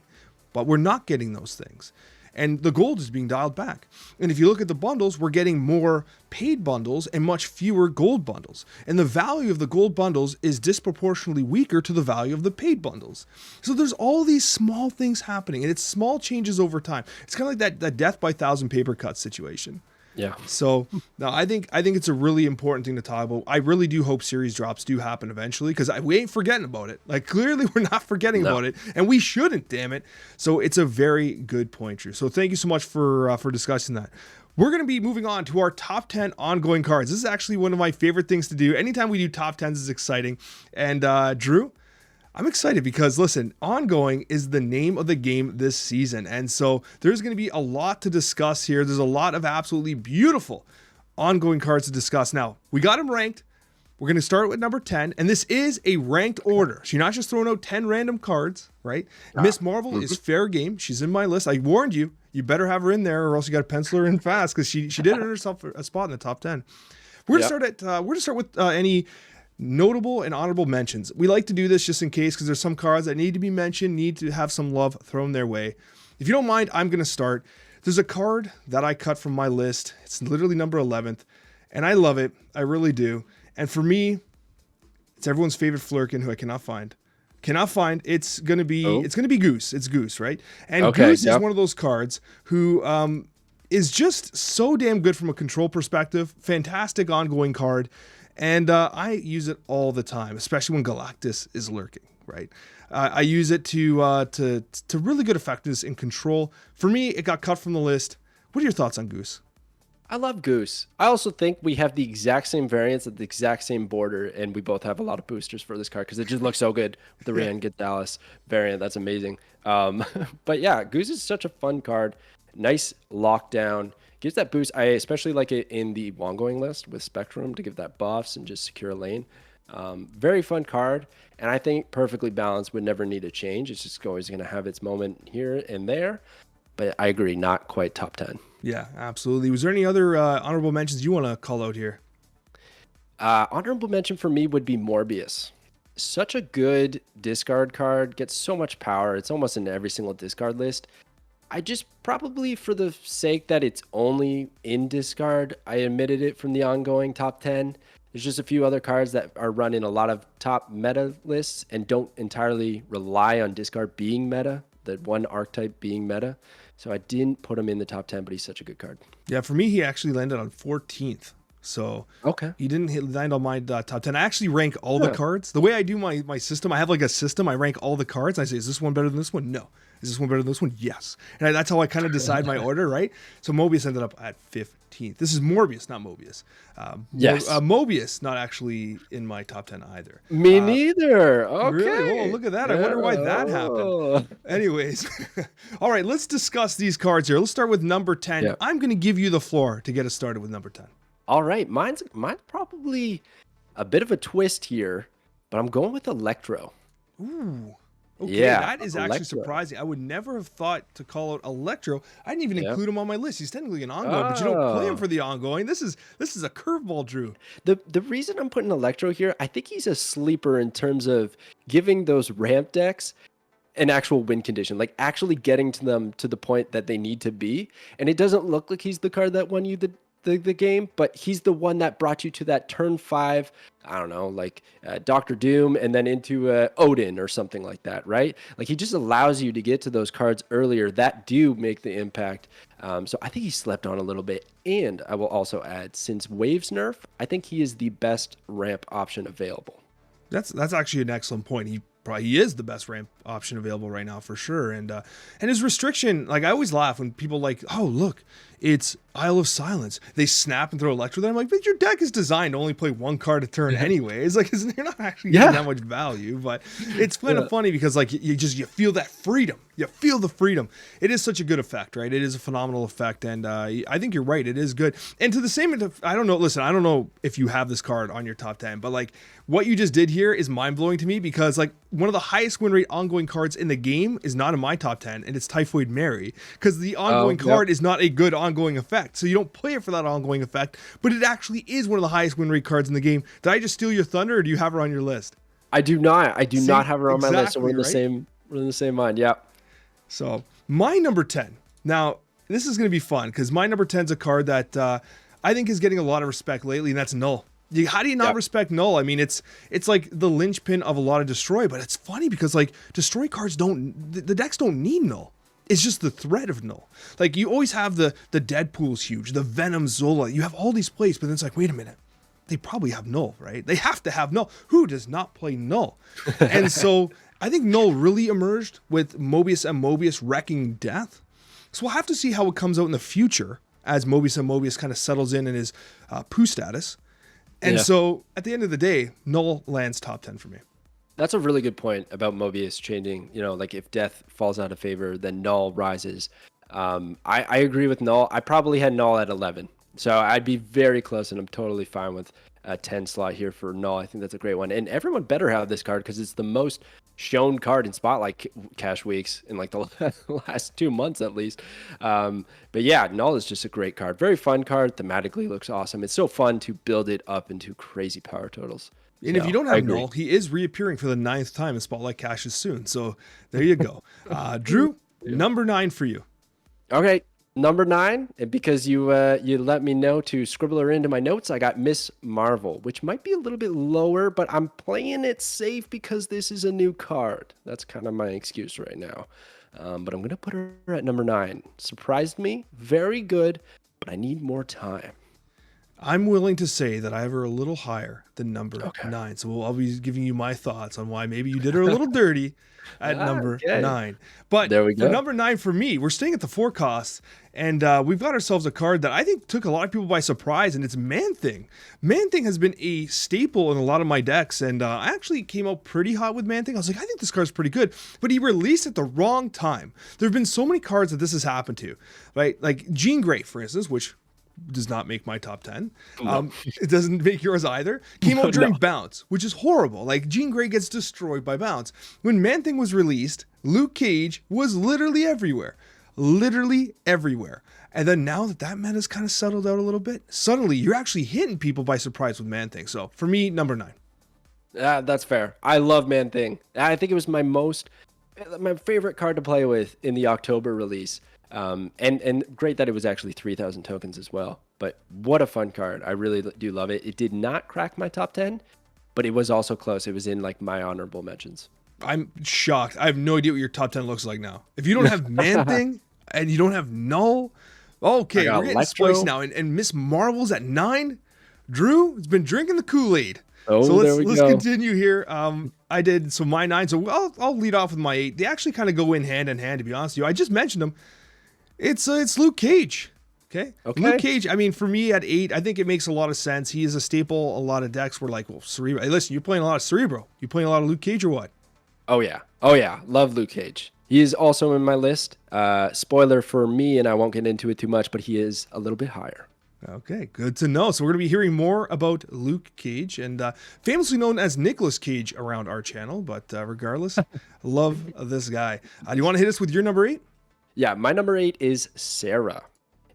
But we're not getting those things. and the gold is being dialed back. And if you look at the bundles, we're getting more paid bundles and much fewer gold bundles. And the value of the gold bundles is disproportionately weaker to the value of the paid bundles. So there's all these small things happening, and it's small changes over time. It's kind of like that death by 1,000 paper cuts situation. Yeah. So no, I think it's a really important thing to talk about. I really do hope series drops do happen eventually, because we ain't forgetting about it. Like, clearly we're not forgetting about it, and we shouldn't, damn it. So it's a very good point, Drew. So thank you so much for discussing that. We're going to be moving on to our top 10 ongoing cards. This is actually one of my favorite things to do. Anytime we do top 10s is exciting. And Drew, I'm excited because, listen, ongoing is the name of the game this season. And so there's going to be a lot to discuss here. There's a lot of absolutely beautiful ongoing cards to discuss. Now, we got them ranked. We're going to start with number 10, and this is a ranked order. So you're not just throwing out 10 random cards, right? Miss Marvel is fair game. She's in my list. I warned you. You better have her in there, or else you got to pencil her in fast, because she did earn herself a spot in the top 10. We're going to start with any notable and honorable mentions. We like to do this just in case, because there's some cards that need to be mentioned, need to have some love thrown their way. If you don't mind, I'm going to start. There's a card that I cut from my list. It's literally number 11, and I love it. I really do. And for me, it's everyone's favorite Flurkin, who I cannot find. It's going to be Goose. It's Goose, right? And Goose is one of those cards who is just so damn good from a control perspective. Fantastic ongoing card. And I use it all the time, especially when Galactus is lurking, right? I use it to really good effectiveness in control. For me, it got cut from the list. What are your thoughts on Goose? I love Goose. I also think we have the exact same variants at the exact same border, and we both have a lot of boosters for this card because it just looks so good with the Rian Gonzalez variant. That's amazing. But yeah, Goose is such a fun card. Nice lockdown. Gives that boost. I especially like it in the ongoing list with Spectrum to give that buffs and just secure a lane. Very fun card, and I think perfectly balanced, would never need a change. It's just always going to have its moment here and there. But I agree, not quite top 10. Yeah, absolutely. Was there any other honorable mentions you want to call out here? Honorable mention for me would be Morbius. Such a good discard card, gets so much power. It's almost in every single discard list. I just, probably for the sake that it's only in discard, I omitted it from the ongoing top 10. There's just a few other cards that are run in a lot of top meta lists and don't entirely rely on discard being meta, the one archetype being meta. So I didn't put him in the top 10, but he's such a good card. Yeah, for me, he actually landed on 14th. So he didn't land on my top 10. I actually rank all the cards. The way I do my system, I have like a system. I rank all the cards. I say, is this one better than this one? No. Is this one better than this one? Yes. And that's how I kind of decide my order, right? So Mobius ended up at 15th. This is Morbius, not Mobius. Yes. Mobius, not actually in my top 10 either. Me neither. Okay. Really? Oh, look at that. I wonder why that happened. Anyways. All right, let's discuss these cards here. Let's start with number 10. Yep. I'm going to give you the floor to get us started with number 10. All right. Mine's probably a bit of a twist here, but I'm going with Electro. Ooh. Okay, yeah, that is actually surprising. I would never have thought to call out Electro. I didn't even include him on my list. He's technically an ongoing, but you don't play him for the ongoing. This is a curveball, Drew. The reason I'm putting Electro here, I think he's a sleeper in terms of giving those ramp decks an actual win condition, like actually getting to them to the point that they need to be. And it doesn't look like he's the card that won you the game, but he's the one that brought you to that turn 5, I don't know, like Doctor Doom, and then into Odin or something like that, right? Like, he just allows you to get to those cards earlier that do make the impact. So I think he slept on a little bit. And I will also add, since Waves nerf, I think he is the best ramp option available. That's actually an excellent point. He is the best ramp option available right now for sure. And his restriction, like, I always laugh when people like, oh, look, it's Isle of Silence. They snap and throw Electro there. I'm like, but your deck is designed to only play one card a turn anyways. Like, they're not actually getting that much value, but it's kind of funny because, like, you feel that freedom. You feel the freedom. It is such a good effect, right? It is a phenomenal effect, and I think you're right. It is good. And to the same, I don't know. Listen, I don't know if you have this card on your top 10, but like what you just did here is mind blowing to me because like one of the highest win rate ongoing cards in the game is not in my top 10, and it's Typhoid Mary because the ongoing card is not a good ongoing effect. So you don't play it for that ongoing effect, but it actually is one of the highest win rate cards in the game. Did I just steal your thunder, or do you have her on your list? I do not. I do not have her on my list. So we're in the same. We're in the same mind. Yeah. So my number 10 Now, this is going to be fun because my number 10 is a card that I think is getting a lot of respect lately, and that's Null. How do you not respect Null? I mean, it's like the linchpin of a lot of Destroy, but it's funny because like Destroy cards the decks don't need Null. It's just the threat of Null. Like you always have the Deadpool's huge, the Venom Zola. You have all these plays, but then it's like, wait a minute. They probably have Null, right? They have to have Null. Who does not play Null? And so I think Null really emerged with Mobius and Mobius wrecking Death. So we'll have to see how it comes out in the future as Mobius and Mobius kind of settles in his poo status. And so at the end of the day, Null lands top 10 for me. That's a really good point about Mobius changing. Like if Death falls out of favor, then Null rises. I agree with Null. I probably had Null at 11. So I'd be very close, and I'm totally fine with a 10 slot here for Null. I think that's a great one. And everyone better have this card because it's the most shown card in Spotlight Cash weeks in like the last 2 months at least. But yeah, Null is just a great card. Very fun card. Thematically looks awesome. It's so fun to build it up into crazy power totals. And if you don't have Null, he is reappearing for the 9th time in Spotlight Caches soon. So there you go. Drew, number 9 for you. Okay. Number 9, and because you let me know to scribble her into my notes, I got Miss Marvel, which might be a little bit lower, but I'm playing it safe because this is a new card. That's kind of my excuse right now. But I'm going to put her at number 9. Surprised me. Very good, but I need more time. I'm willing to say that I have her a little higher than number 9. So I'll be giving you my thoughts on why maybe you did her a little dirty at number 9. But there we go. For number 9 for me, we're staying at the 4 costs, and we've got ourselves a card that I think took a lot of people by surprise, and it's Man-Thing. Man-Thing has been a staple in a lot of my decks, and I actually came out pretty hot with Man-Thing. I was like, I think this card's pretty good, but he released at the wrong time. There have been so many cards that this has happened to, right? Like Jean Grey, for instance, which does not make my top 10. It doesn't make yours either. Came out during Bounce, which is horrible. Like Jean Grey gets destroyed by Bounce. When Man-Thing was released, Luke Cage was literally everywhere. Literally everywhere. And then now that meta's kind of settled out a little bit, suddenly you're actually hitting people by surprise with Man-Thing. So for me, number 9. That's fair. I love Man-Thing. I think it was my favorite card to play with in the October release. And great that it was actually 3,000 tokens as well. But what a fun card. I really do love it. It did not crack my top 10, but it was also close. It was in like my honorable mentions. I'm shocked. I have no idea what your top 10 looks like now. If you don't have Man-Thing and you don't have Null, okay, we're getting spliced now. And Miss Marvel's at 9. Drew has been drinking the Kool-Aid. Oh, so let's go. Continue here. I did my 9. So I'll lead off with my 8. They actually kind of go in hand, to be honest with you. I just mentioned them. It's Luke Cage. Okay. Luke Cage, I mean, for me at 8, I think it makes a lot of sense. He is a staple. A lot of decks were like, well, Cerebro. Hey, listen, you're playing a lot of Cerebro. You playing a lot of Luke Cage or what? Oh, yeah. Love Luke Cage. He is also in my list. Spoiler for me, and I won't get into it too much, but he is a little bit higher. Okay, good to know. So we're going to be hearing more about Luke Cage, and famously known as Nicolas Cage around our channel. But regardless, love this guy. Do you want to hit us with your number 8? Yeah, my number 8 is Sarah.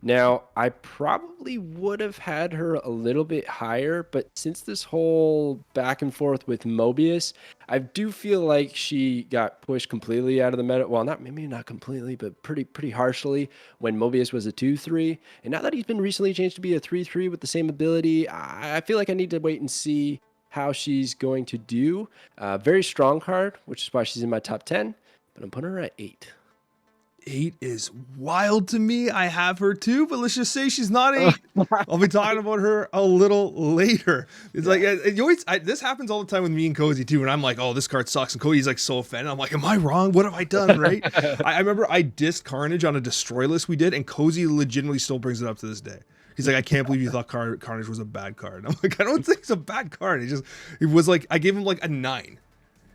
Now, I probably would have had her a little bit higher, but since this whole back and forth with Mobius, I do feel like she got pushed completely out of the meta. Well, maybe not completely, but pretty harshly when Mobius was a 2/3. And now that he's been recently changed to be a 3/3 with the same ability, I feel like I need to wait and see how she's going to do. Very strong card, which is why she's in my top 10, but I'm putting her at 8. 8 is wild to me. I have her too, but let's just say she's not 8. I'll be talking about her a little later. It's like this happens all the time with me and Cozy too. And I'm like, oh, this card sucks. And Cody's like so offended. I'm like, am I wrong? What have I done? Right? I remember I dissed Carnage on a destroy list we did, and Cozy legitimately still brings it up to this day. He's like, I can't believe you thought Carnage was a bad card. I'm like, I don't think it's a bad card. It was like, I gave him like a 9.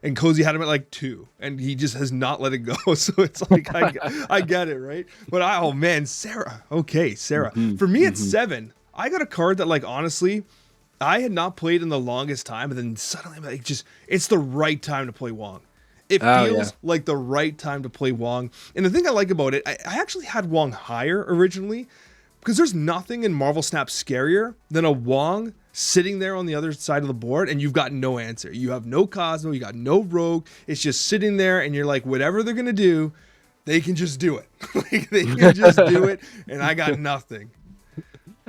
And Cozy had him at like 2, and he just has not let it go. So it's like, I get it, right? But oh man, Sarah. Okay, Sarah. For me, it's 7. I got a card that, like, honestly, I had not played in the longest time, and then suddenly, like, it's the right time to play Wong. It feels like the right time to play Wong. And the thing I like about it, I actually had Wong higher originally, because there's nothing in Marvel Snap scarier than a Wong sitting there on the other side of the board and you've got no answer. You have no Cosmo, you got no Rogue. It's just sitting there and you're like, whatever they're going to do, they can just do it. Like, they can just do it, and I got nothing.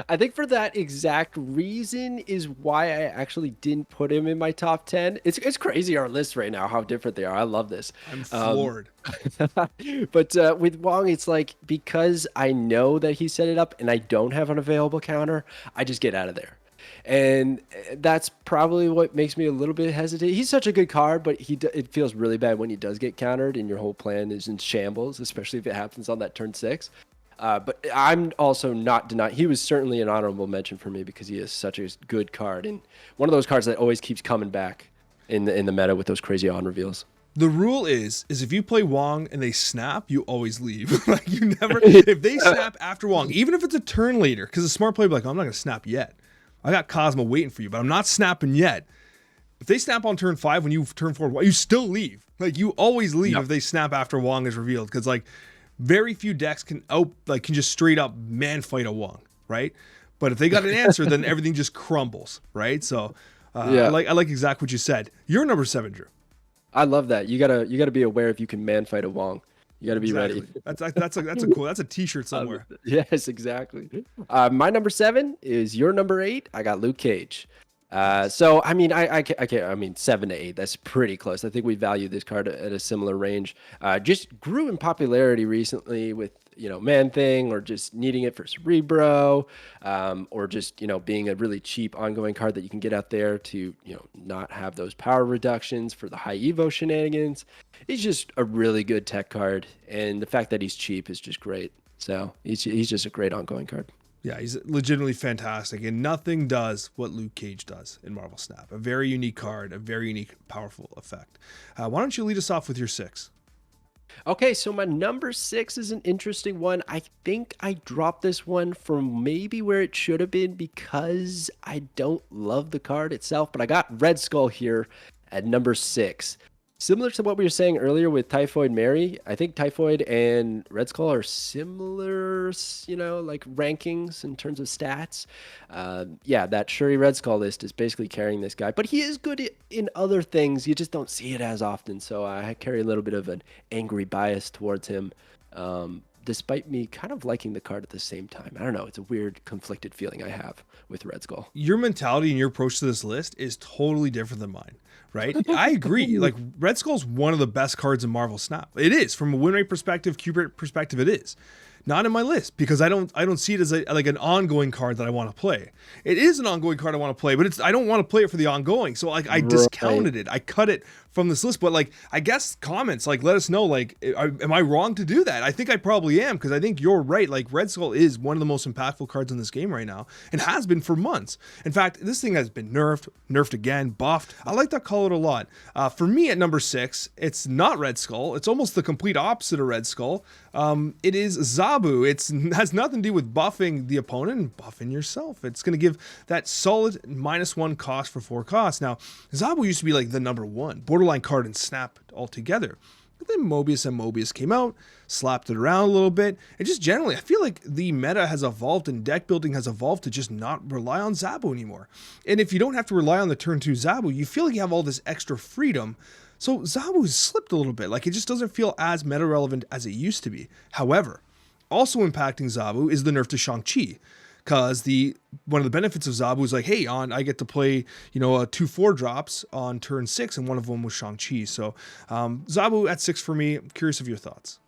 I think for that exact reason is why I actually didn't put him in my top 10. It's crazy our lists right now, how different they are. I love this. I'm floored. But with Wong, it's like because I know that he set it up and I don't have an available counter, I just get out of there. And that's probably what makes me a little bit hesitant. He's such a good card, but it feels really bad when he does get countered and your whole plan is in shambles, especially if it happens on that turn 6. But I'm also not denying he was certainly an honorable mention for me because he is such a good card and one of those cards that always keeps coming back in the meta with those crazy on reveals. The rule is if you play Wong and they snap, you always leave. Like, you never, if they snap after Wong, even if it's a turn later, because a smart player will be like, oh, I'm not going to snap yet. I got Cosmo waiting for you, but I'm not snapping yet. If they snap on turn 5 when you turn 4, you still leave. Like, you always leave if they snap after Wong is revealed, because like very few decks can just straight up man fight a Wong, right? But if they got an answer, then everything just crumbles, right? So I like exactly what you said. You're number 7, Drew. I love that. You gotta be aware if you can man fight a Wong. You gotta be ready. That's a t-shirt somewhere. Yes, exactly. My number 7 is your number 8. I got Luke Cage. So I mean, I can't. I mean, 7 to 8. That's pretty close. I think we value this card at a similar range. Just grew in popularity recently with Man Thing, or just needing it for Cerebro, or just being a really cheap ongoing card that you can get out there to not have those power reductions for the high Evo shenanigans. He's just a really good tech card, and the fact that he's cheap is just great. So he's just a great ongoing card. Yeah, he's legitimately fantastic, and nothing does what Luke Cage does in Marvel Snap. A very unique card, a very unique, powerful effect. Why don't you lead us off with your 6? Okay, so my number 6 is an interesting one. I think I dropped this one from maybe where it should have been because I don't love the card itself, but I got Red Skull here at number 6. Similar to what we were saying earlier with Typhoid Mary, I think Typhoid and Red Skull are similar, like rankings in terms of stats. That Shuri Red Skull list is basically carrying this guy, but he is good in other things. You just don't see it as often, so I carry a little bit of an angry bias towards him, despite me kind of liking the card at the same time. I don't know. It's a weird, conflicted feeling I have with Red Skull. Your mentality and your approach to this list is totally different than mine, right? I agree. Like, Red Skull's one of the best cards in Marvel Snap. It is. From a win rate perspective, cube rate perspective, it is. Not in my list because I don't see it as an ongoing card that I want to play. It is an ongoing card I want to play, but I don't want to play it for the ongoing. So I discounted it. I cut it from this list. But I guess comments let us know. Am I wrong to do that? I think I probably am, because I think you're right. Red Skull is one of the most impactful cards in this game right now and has been for months. In fact, this thing has been nerfed again, buffed. I like that call it a lot. For me at number 6, it's not Red Skull. It's almost the complete opposite of Red Skull. It is Zabu. It has nothing to do with buffing the opponent and buffing yourself. It's going to give that solid -1 cost for 4 costs. Now, Zabu used to be the number 1 borderline card in Snap altogether. But then Mobius came out, slapped it around a little bit, and just generally, I feel like the meta has evolved and deck building has evolved to just not rely on Zabu anymore. And if you don't have to rely on the turn 2 Zabu, you feel like you have all this extra freedom. So Zabu has slipped a little bit. It just doesn't feel as meta relevant as it used to be. However, also impacting Zabu is the nerf to Shang-Chi. Because one of the benefits of Zabu is hey, I get to play, 2/4 drops on turn 6, and one of them was Shang-Chi. So Zabu at 6 for me. I'm curious of your thoughts.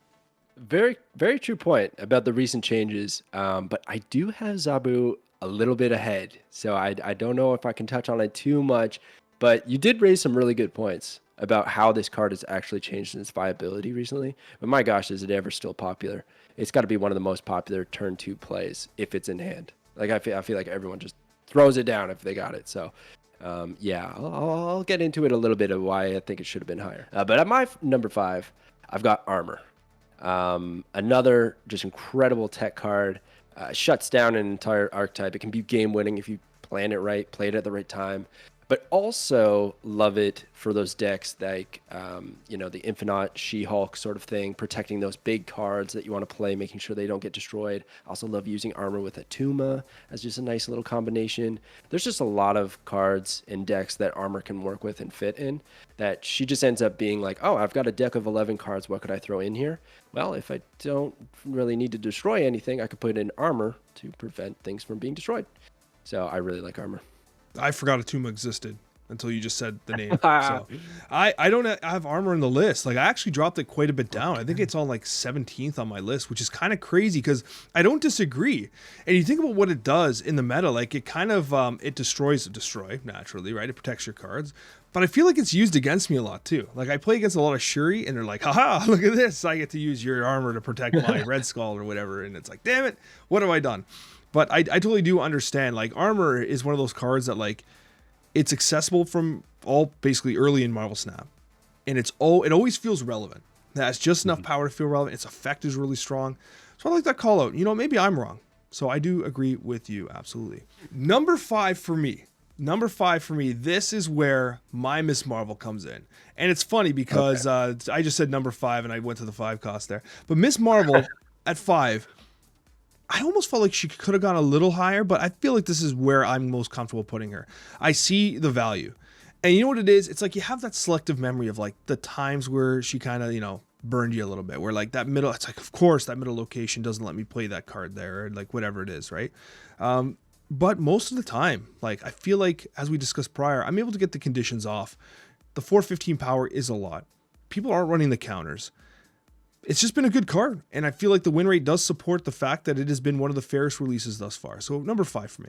Very, very true point about the recent changes. But I do have Zabu a little bit ahead. So I don't know if I can touch on it too much. But you did raise some really good points about how this card has actually changed in its viability recently. But my gosh, is it ever still popular? It's got to be one of the most popular turn 2 plays if it's in hand. I feel like everyone just throws it down if they got it. So, I'll get into it a little bit of why I think it should have been higher. But at my number 5, I've got Armor. Another just incredible tech card. Shuts down an entire archetype. It can be game winning if you plan it right, play it at the right time. but also love it for those decks like, the Infinite She-Hulk sort of thing, protecting those big cards that you want to play, making sure they don't get destroyed. I also love using armor with Atuma as just a nice little combination. There's just a lot of cards in decks that armor can work with and fit in, that she just ends up being like, oh, I've got a deck of 11 cards. What could I throw in here? Well, if I don't really need to destroy anything, I could put in armor to prevent things from being destroyed. So I really like armor. I forgot Atuma existed until you just said the name. So I don't have armor in the list. Like, I actually dropped it quite a bit down. I think it's on like 17th on my list, which is kind of crazy because I don't disagree. And you think about what it does in the meta, like it kind of it destroy naturally, right? It protects your cards. But I feel like it's used against me a lot too. Like, I play against a lot of Shuri and they're like, haha, look at this. I get to use your armor to protect my Red Skull or whatever. And it's like, damn it, what have I done? But I totally do understand, like, armor is one of those cards that, like, it's accessible from all basically early in Marvel Snap. And it always feels relevant. It has just enough power to feel relevant. Its effect is really strong. So I like that call out. You know, maybe I'm wrong. So I do agree with you, absolutely. Number five for me, this is where my Miss Marvel comes in. And it's funny because I just said number 5 and I went to the 5 cost there. But Miss Marvel at 5, I almost felt like she could have gone a little higher, but I feel like this is where I'm most comfortable putting her. I see the value. And you know what it is? It's like you have that selective memory of like the times where she kind of, burned you a little bit, where like that middle, it's like, of course, that middle location doesn't let me play that card there, or like whatever it is, right? But most of the time, like, I feel like, as we discussed prior, I'm able to get the conditions off. The 415 power is a lot. People aren't running the counters. It's just been a good card, and I feel like the win rate does support the fact that it has been one of the fairest releases thus far. So number 5 for me.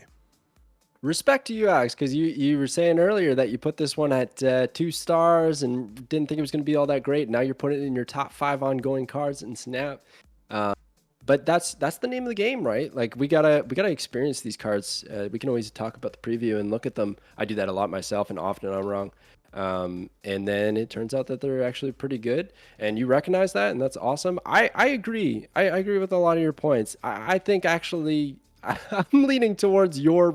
Respect to you, Alex, because you were saying earlier that you put this one at 2 stars and didn't think it was going to be all that great. Now you're putting it in your top 5 ongoing cards in Snap. But that's the name of the game, right? Like, we gotta experience these cards. We can always talk about the preview and look at them. I do that a lot myself, and often I'm wrong. And then it turns out that they're actually pretty good, and you recognize that, and that's awesome. I agree. I agree with a lot of your points. I think actually I'm leaning towards your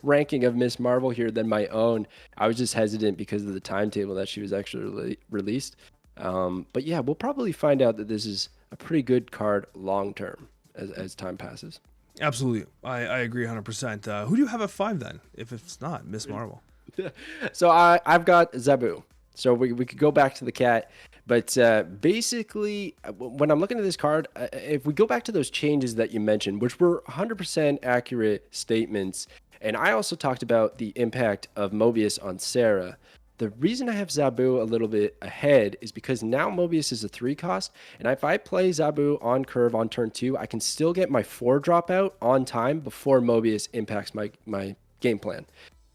ranking of Miss Marvel here than my own. I was just hesitant because of the timetable that she was actually released. But yeah, we'll probably find out that this is a pretty good card long term as time passes. Absolutely. I agree 100%. Who do you have at 5 then, if it's not Miss Marvel? So I've got Zabu. So we could go back to the cat. But basically, when I'm looking at this card, if we go back to those changes that you mentioned, which were 100% accurate statements, and I also talked about the impact of Mobius on Sarah, the reason I have Zabu a little bit ahead is because now Mobius is a 3 cost, and if I play Zabu on curve on turn 2, I can still get my 4 dropout on time before Mobius impacts my game plan.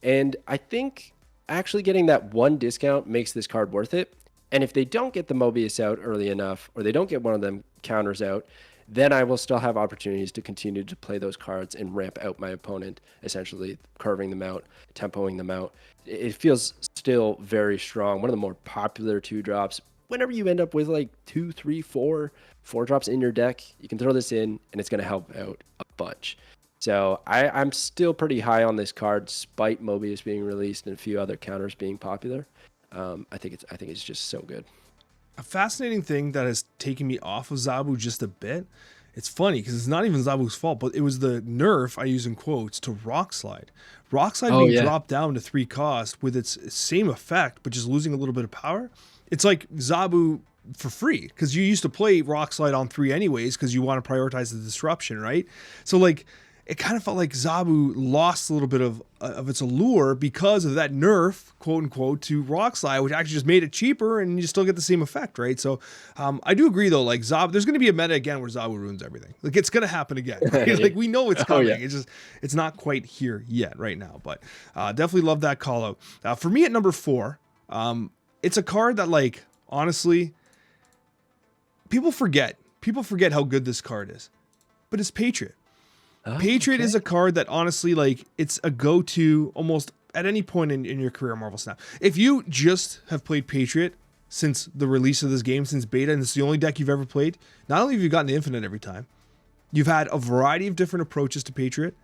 And I think actually getting that 1 discount makes this card worth it. And if they don't get the Mobius out early enough, or they don't get one of them counters out, then I will still have opportunities to continue to play those cards and ramp out my opponent, essentially curving them out, tempoing them out. It feels still very strong. One of the more popular 2-drops. Whenever you end up with like 2, 3, 4 drops in your deck, you can throw this in and it's going to help out a bunch. So I'm still pretty high on this card, despite Mobius being released and a few other counters being popular. I think it's just so good. A fascinating thing that has taken me off of Zabu just a bit. It's funny because it's not even Zabu's fault, but it was the nerf, I use in quotes, to Rock Slide. Rock Slide being dropped down to 3 cost with its same effect, but just losing a little bit of power. It's like Zabu for free, because you used to play Rock Slide on 3 anyways because you want to prioritize the disruption, right? So like, it kind of felt like Zabu lost a little bit of its allure because of that nerf, quote unquote, to Rock Slide, which actually just made it cheaper and you still get the same effect, right? So I do agree though, like Zabu, there's going to be a meta again where Zabu ruins everything. Like, it's going to happen again. Right? Like, we know it's coming. It's not quite here yet right now, but definitely love that call out. For me at number 4, it's a card that, like, honestly, people forget how good this card is, but it's Patriot. Patriot is a card that, honestly, like, it's a go-to almost at any point in your career Marvel Snap. If you just have played Patriot since the release of this game, since beta, and it's the only deck you've ever played, not only have you gotten the Infinite every time, you've had a variety of different approaches to Patriot.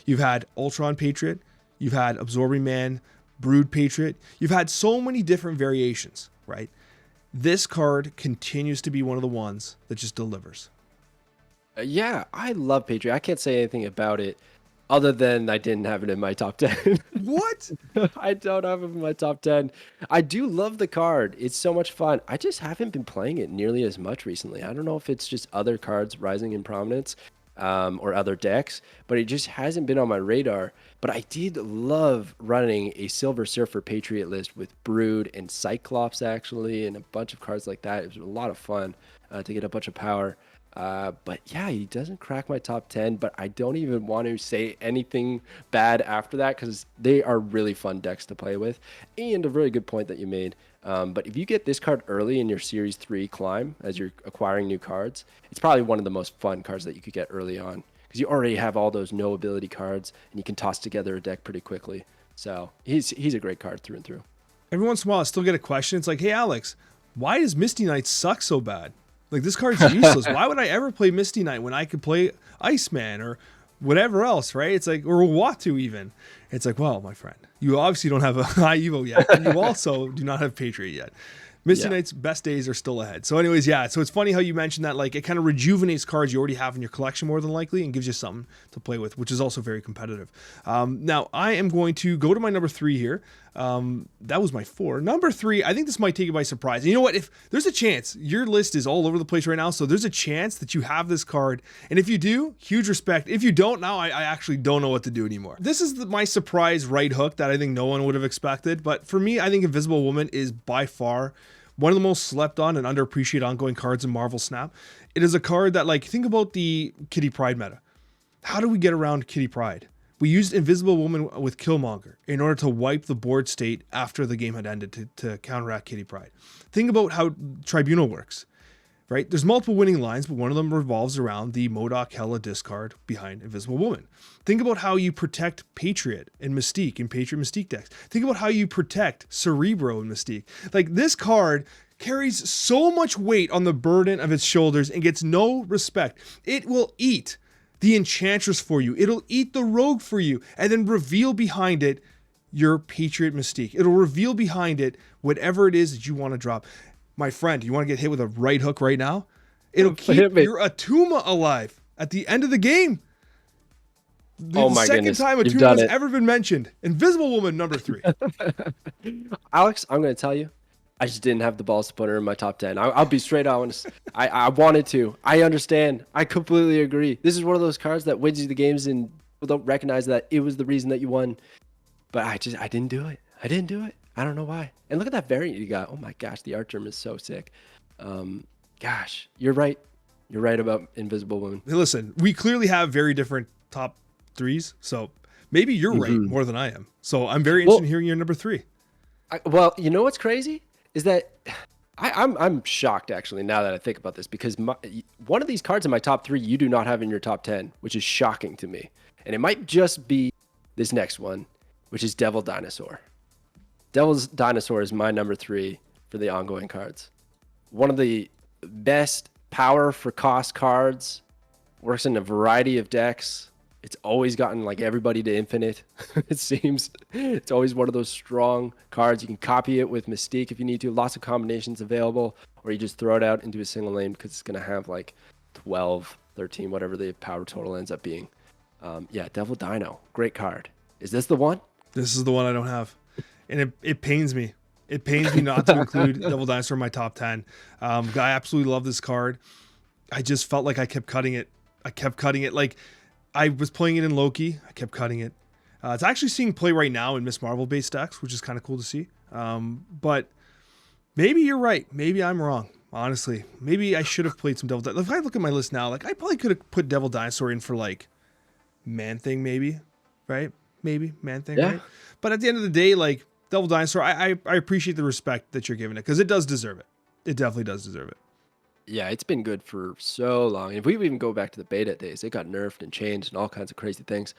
You've had Ultron Patriot. You've had Absorbing Man, Brood Patriot. You've had so many different variations, right? This card continues to be one of the ones that just delivers. Yeah, I love Patriot. I can't say anything about it other than I didn't have it in my top 10. What? I don't have it in my top 10. I do love the card. It's so much fun. I just haven't been playing it nearly as much recently. I don't know if it's just other cards rising in prominence or other decks, but it just hasn't been on my radar. But I did love running a Silver Surfer Patriot list with Brood and Cyclops, actually, and a bunch of cards like that. It was a lot of fun to get a bunch of power. But yeah, he doesn't crack my top 10, but I don't even want to say anything bad after that because they are really fun decks to play with. And a very good point that you made. But if you get this card early in your Series 3 climb as you're acquiring new cards, it's probably one of the most fun cards that you could get early on because you already have all those no ability cards and you can toss together a deck pretty quickly. So he's a great card through and through. Every once in a while, I still get a question. It's like, hey, Alex, why does Misty Knight suck so bad? Like, this card's useless. Why would I ever play Misty Knight when I could play Iceman or whatever else, right? It's like, or Watu even. It's like, well, my friend, you obviously don't have a high Evo yet, and you also do not have Patriot yet. Misty Knight's best days are still ahead. So anyways, yeah, so it's funny how you mentioned that, like, it kind of rejuvenates cards you already have in your collection more than likely and gives you something to play with, which is also very competitive. Now, I am going to go to my number 3 here. That was my 4. Number 3, I think this might take you by surprise. And you know what? If there's a chance, your list is all over the place right now, so there's a chance that you have this card. And if you do, huge respect. If you don't, now I actually don't know what to do anymore. This is my surprise right hook that I think no one would have expected. But for me, I think Invisible Woman is by far one of the most slept on and underappreciated ongoing cards in Marvel Snap. It is a card that, like, think about the Kitty Pryde meta. How do we get around Kitty Pryde? We used Invisible Woman with Killmonger in order to wipe the board state after the game had ended to counteract Kitty Pryde. Think about how Tribunal works, right? There's multiple winning lines, but one of them revolves around the MODOK Hela discard behind Invisible Woman. Think about how you protect Patriot and Mystique in Patriot Mystique decks. Think about how you protect Cerebro and Mystique. Like, this card carries so much weight on the burden of its shoulders and gets no respect. It will eat the Enchantress for you. It'll eat the Rogue for you and then reveal behind it your Patriot Mystique. It'll reveal behind it whatever it is that you want to drop. My friend, you want to get hit with a right hook right now? It'll keep your Atuma alive at the end of the game. The second time Atuma has ever been mentioned. Invisible Woman, number 3. Alex, I'm going to tell you, I just didn't have the balls to put her in my top 10. I'll be straight honest. I wanted to. I understand. I completely agree. This is one of those cards that wins you the games and people don't recognize that it was the reason that you won. But I didn't do it. I didn't do it. I don't know why. And look at that variant you got. Oh my gosh, the art germ is so sick. Gosh, you're right. You're right about Invisible Woman. Hey, listen, we clearly have very different top 3s, so maybe you're right more than I am. So I'm very interested in hearing your number 3. Well, you know what's crazy is that I'm shocked actually now that I think about this because one of these cards in my top 3 you do not have in your top 10, which is shocking to me. And it might just be this next one, which is Devil Dinosaur. Devil's Dinosaur is my number 3 for the ongoing cards. One of the best power for cost cards, works in a variety of decks. It's always gotten like everybody to infinite, it seems. It's always one of those strong cards. You can copy it with Mystique if you need to. Lots of combinations available, or you just throw it out into a single lane because it's going to have like 12, 13, whatever the power total ends up being. Yeah, Devil Dino, great card. Is this the one? This is the one I don't have. And it pains me. It pains me not to include Devil Dinosaur in my top 10. I absolutely love this card. I just felt like I kept cutting it. Like, I was playing it in Loki. I kept cutting it. It's actually seeing play right now in Miss Marvel based decks, which is kind of cool to see. But maybe you're right. Maybe I'm wrong. Honestly, maybe I should have played some Devil Dinosaur. If I look at my list now, like, I probably could have put Devil Dinosaur in for like Man-Thing, maybe, right? Maybe Man-Thing, yeah. Right? But at the end of the day, like, Devil Dinosaur, I appreciate the respect that you're giving it because it does deserve it. It definitely does deserve it. Yeah, it's been good for so long. If we even go back to the beta days, it got nerfed and changed and all kinds of crazy things.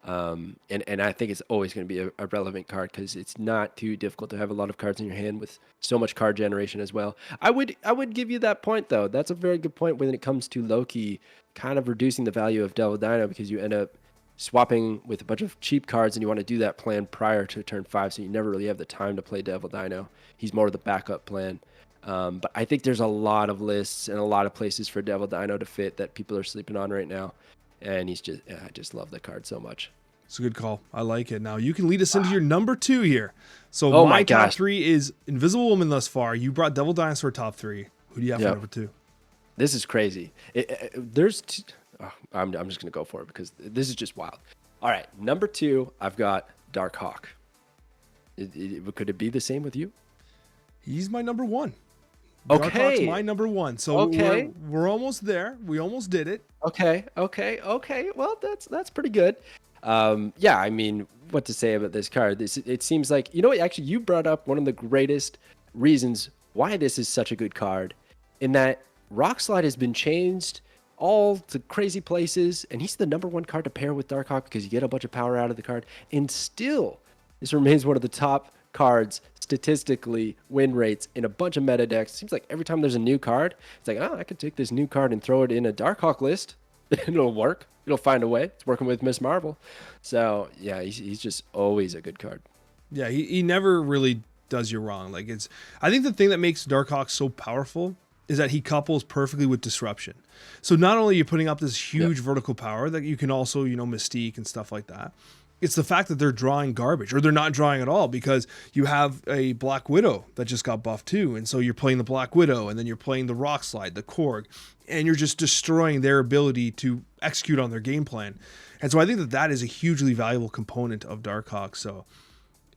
And I think it's always going to be a relevant card because it's not too difficult to have a lot of cards in your hand with so much card generation as well. I would give you that point though. That's a very good point when it comes to Loki kind of reducing the value of Devil Dino because you end up swapping with a bunch of cheap cards and you want to do that plan prior to turn 5, so you never really have the time to play Devil Dino. He's more of the backup plan. But I think there's a lot of lists and a lot of places for Devil Dino to fit that people are sleeping on right now. And I just love the card so much. It's a good call. I like it. Now you can lead us into your number 2 here. So Oh my my top gosh. 3 is Invisible Woman thus far. You brought Devil Dinosaur top 3. Who do you have for Yep. number 2? This is crazy. I'm just going to go for it because this is just wild. All right. Number 2, I've got Dark Hawk. Could it be the same with you? He's my number 1. Okay. Dark Hawk's my number 1. So Okay. we're almost there. We almost did it. Okay. Well, that's pretty good. Yeah, I mean, what to say about this card? It seems like, you know what, actually you brought up one of the greatest reasons why this is such a good card, in that Rock Slide has been changed all to crazy places, and he's the number 1 card to pair with Dark Hawk because you get a bunch of power out of the card, and still this remains one of the top cards statistically, win rates in a bunch of meta decks. Seems like every time there's a new card, it's like, oh, I could take this new card and throw it in a Dark Hawk list. It'll work. It'll find a way. It's working with Miss Marvel. So yeah, he's just always a good card. Yeah, he never really does you wrong. Like I think the thing that makes Darkhawk so powerful is that he couples perfectly with disruption. So not only are you putting up this huge vertical power that you can also, mystique and stuff like that. It's the fact that they're drawing garbage, or they're not drawing at all, because you have a Black Widow that just got buffed too. And so you're playing the Black Widow, and then you're playing the Rock Slide, the Korg, and you're just destroying their ability to execute on their game plan. And so I think that is a hugely valuable component of Darkhawk. So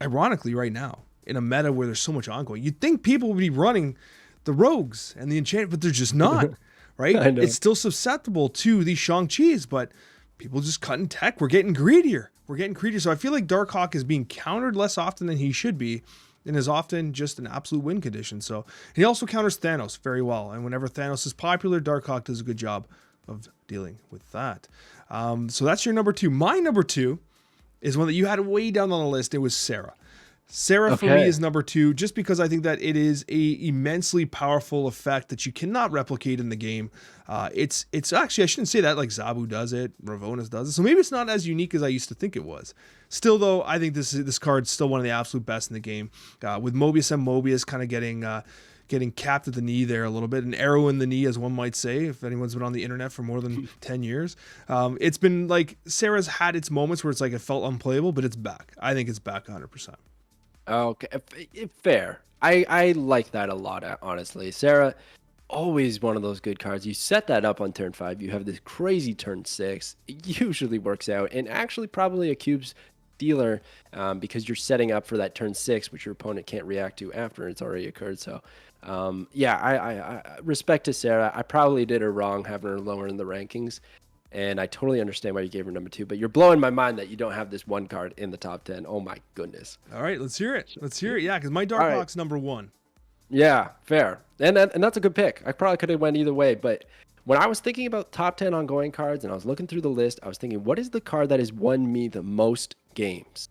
ironically, right now, in a meta where there's so much ongoing, you'd think people would be running the Rogues and the Enchant, but they're just not, right? I know. It's still susceptible to these Shang-Chis, but people just cutting tech. We're getting greedier. So I feel like Darkhawk is being countered less often than he should be, and is often just an absolute win condition. So he also counters Thanos very well. And whenever Thanos is popular, Darkhawk does a good job of dealing with that. So that's your number 2. My number 2 is one that you had way down on the list. It was Sarah. Sarah for me Okay. is number 2, just because I think that it is a immensely powerful effect that you cannot replicate in the game. It's actually, I shouldn't say that, like Zabu does it, Ravonas does it, so maybe it's not as unique as I used to think it was. Still though, I think this card's still one of the absolute best in the game, with Mobius and Mobius kind of getting capped at the knee there a little bit, an arrow in the knee, as one might say, if anyone's been on the internet for more than 10 years. It's been like, Sarah's had its moments where it's like it felt unplayable, but it's back. I think it's back 100%. Okay, fair. I like that a lot, honestly. Sarah, always one of those good cards. You set that up on turn 5. You have this crazy turn 6. It usually works out, and actually probably a cubes dealer, because you're setting up for that turn 6, which your opponent can't react to after it's already occurred. So, yeah, I respect to Sarah. I probably did her wrong having her lower in the rankings, and I totally understand why you gave her number 2. But you're blowing my mind that you don't have this one card in the top 10. Oh my goodness. All right, let's hear it. Yeah, because my All right. Darkhawk's number 1. Yeah, fair. And that's a good pick. I probably could have went either way, but when I was thinking about top 10 ongoing cards and I was looking through the list, I was thinking, what is the card that has won me the most games?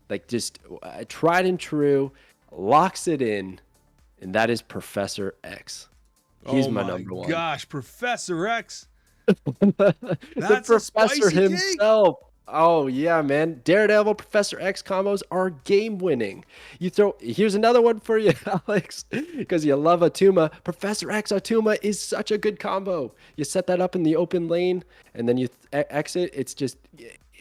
Like, just tried and true, locks it in, and that is Professor X. He's my number 1. Gosh, Professor X. The That's a professor spicy take. himself. Oh yeah, man. Daredevil Professor X combos are game winning. Here's another one for you, Alex, because you love Atuma. Professor X Atuma is such a good combo. You set that up in the open lane and then you exit. It's just,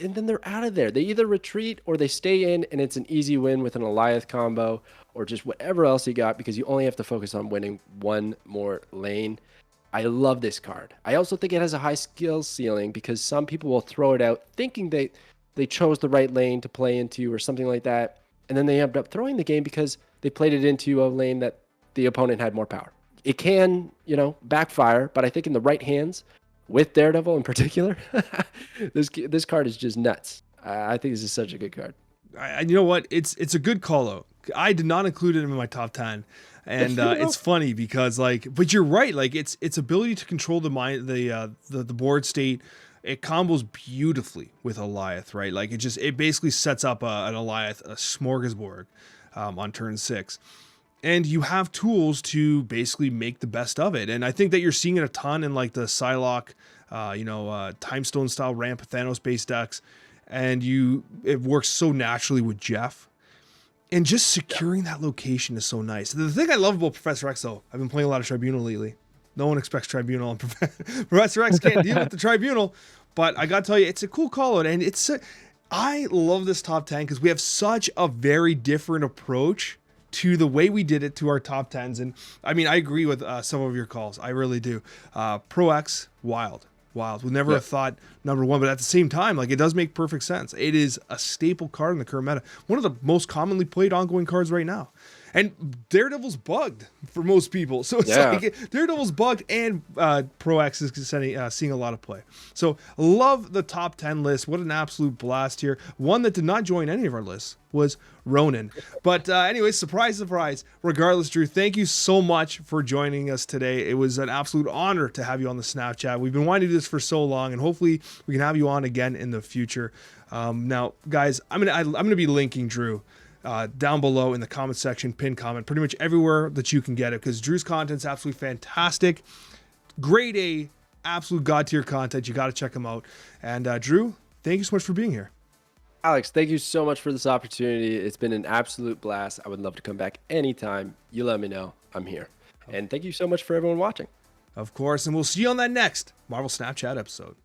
and then they're out of there. They either retreat or they stay in, and it's an easy win with an Eliath combo or just whatever else you got, because you only have to focus on winning one more lane. I love this card. I also think it has a high skill ceiling, because some people will throw it out thinking they chose the right lane to play into or something like that, and then they end up throwing the game because they played it into a lane that the opponent had more power. It can, backfire, but I think in the right hands, with Daredevil in particular, this card is just nuts. I think this is such a good card. You know what? It's a good call out. I did not include it in my top 10. And it's funny because, but you're right. Like, its ability to control the mind, the board state, it combos beautifully with Eliath, right? Like, it basically sets up an Eliath, a smorgasbord, on turn 6, and you have tools to basically make the best of it. And I think that you're seeing it a ton in like the Psylocke, Timestone style ramp Thanos based decks. and it works so naturally with Jeff. And just securing that location is so nice. The thing I love about Professor X, though, I've been playing a lot of Tribunal lately. No one expects Tribunal, and Professor X can't deal with the Tribunal. But I gotta tell you, it's a cool call out, and I love this top 10 because we have such a very different approach to the way we did it to our top 10s. And I mean, I agree with some of your calls. I really do. Pro X, wild. We never have thought number one, but at the same time, like, it does make perfect sense. It is a staple card in the current meta. One of the most commonly played ongoing cards right now. And Daredevil's bugged for most people. So it's like Daredevil's bugged, and Pro X is seeing a lot of play. So love the top 10 list. What an absolute blast here. One that did not join any of our lists was Ronan. But anyway, surprise. Regardless, Drew, thank you so much for joining us today. It was an absolute honor to have you on the Snapchat. We've been wanting to do this for so long, and hopefully we can have you on again in the future. Now, guys, I'm gonna be linking Drew down below in the comment section, pinned comment, pretty much everywhere that you can get it, because Drew's content's absolutely fantastic. Grade A, absolute god tier content. You got to check him out. And Drew, thank you so much for being here. Alex, thank you so much for this opportunity. It's been an absolute blast. I would love to come back anytime. You let me know. I'm here. And thank you so much for everyone watching. Of course, and we'll see you on that next Marvel Snapchat episode.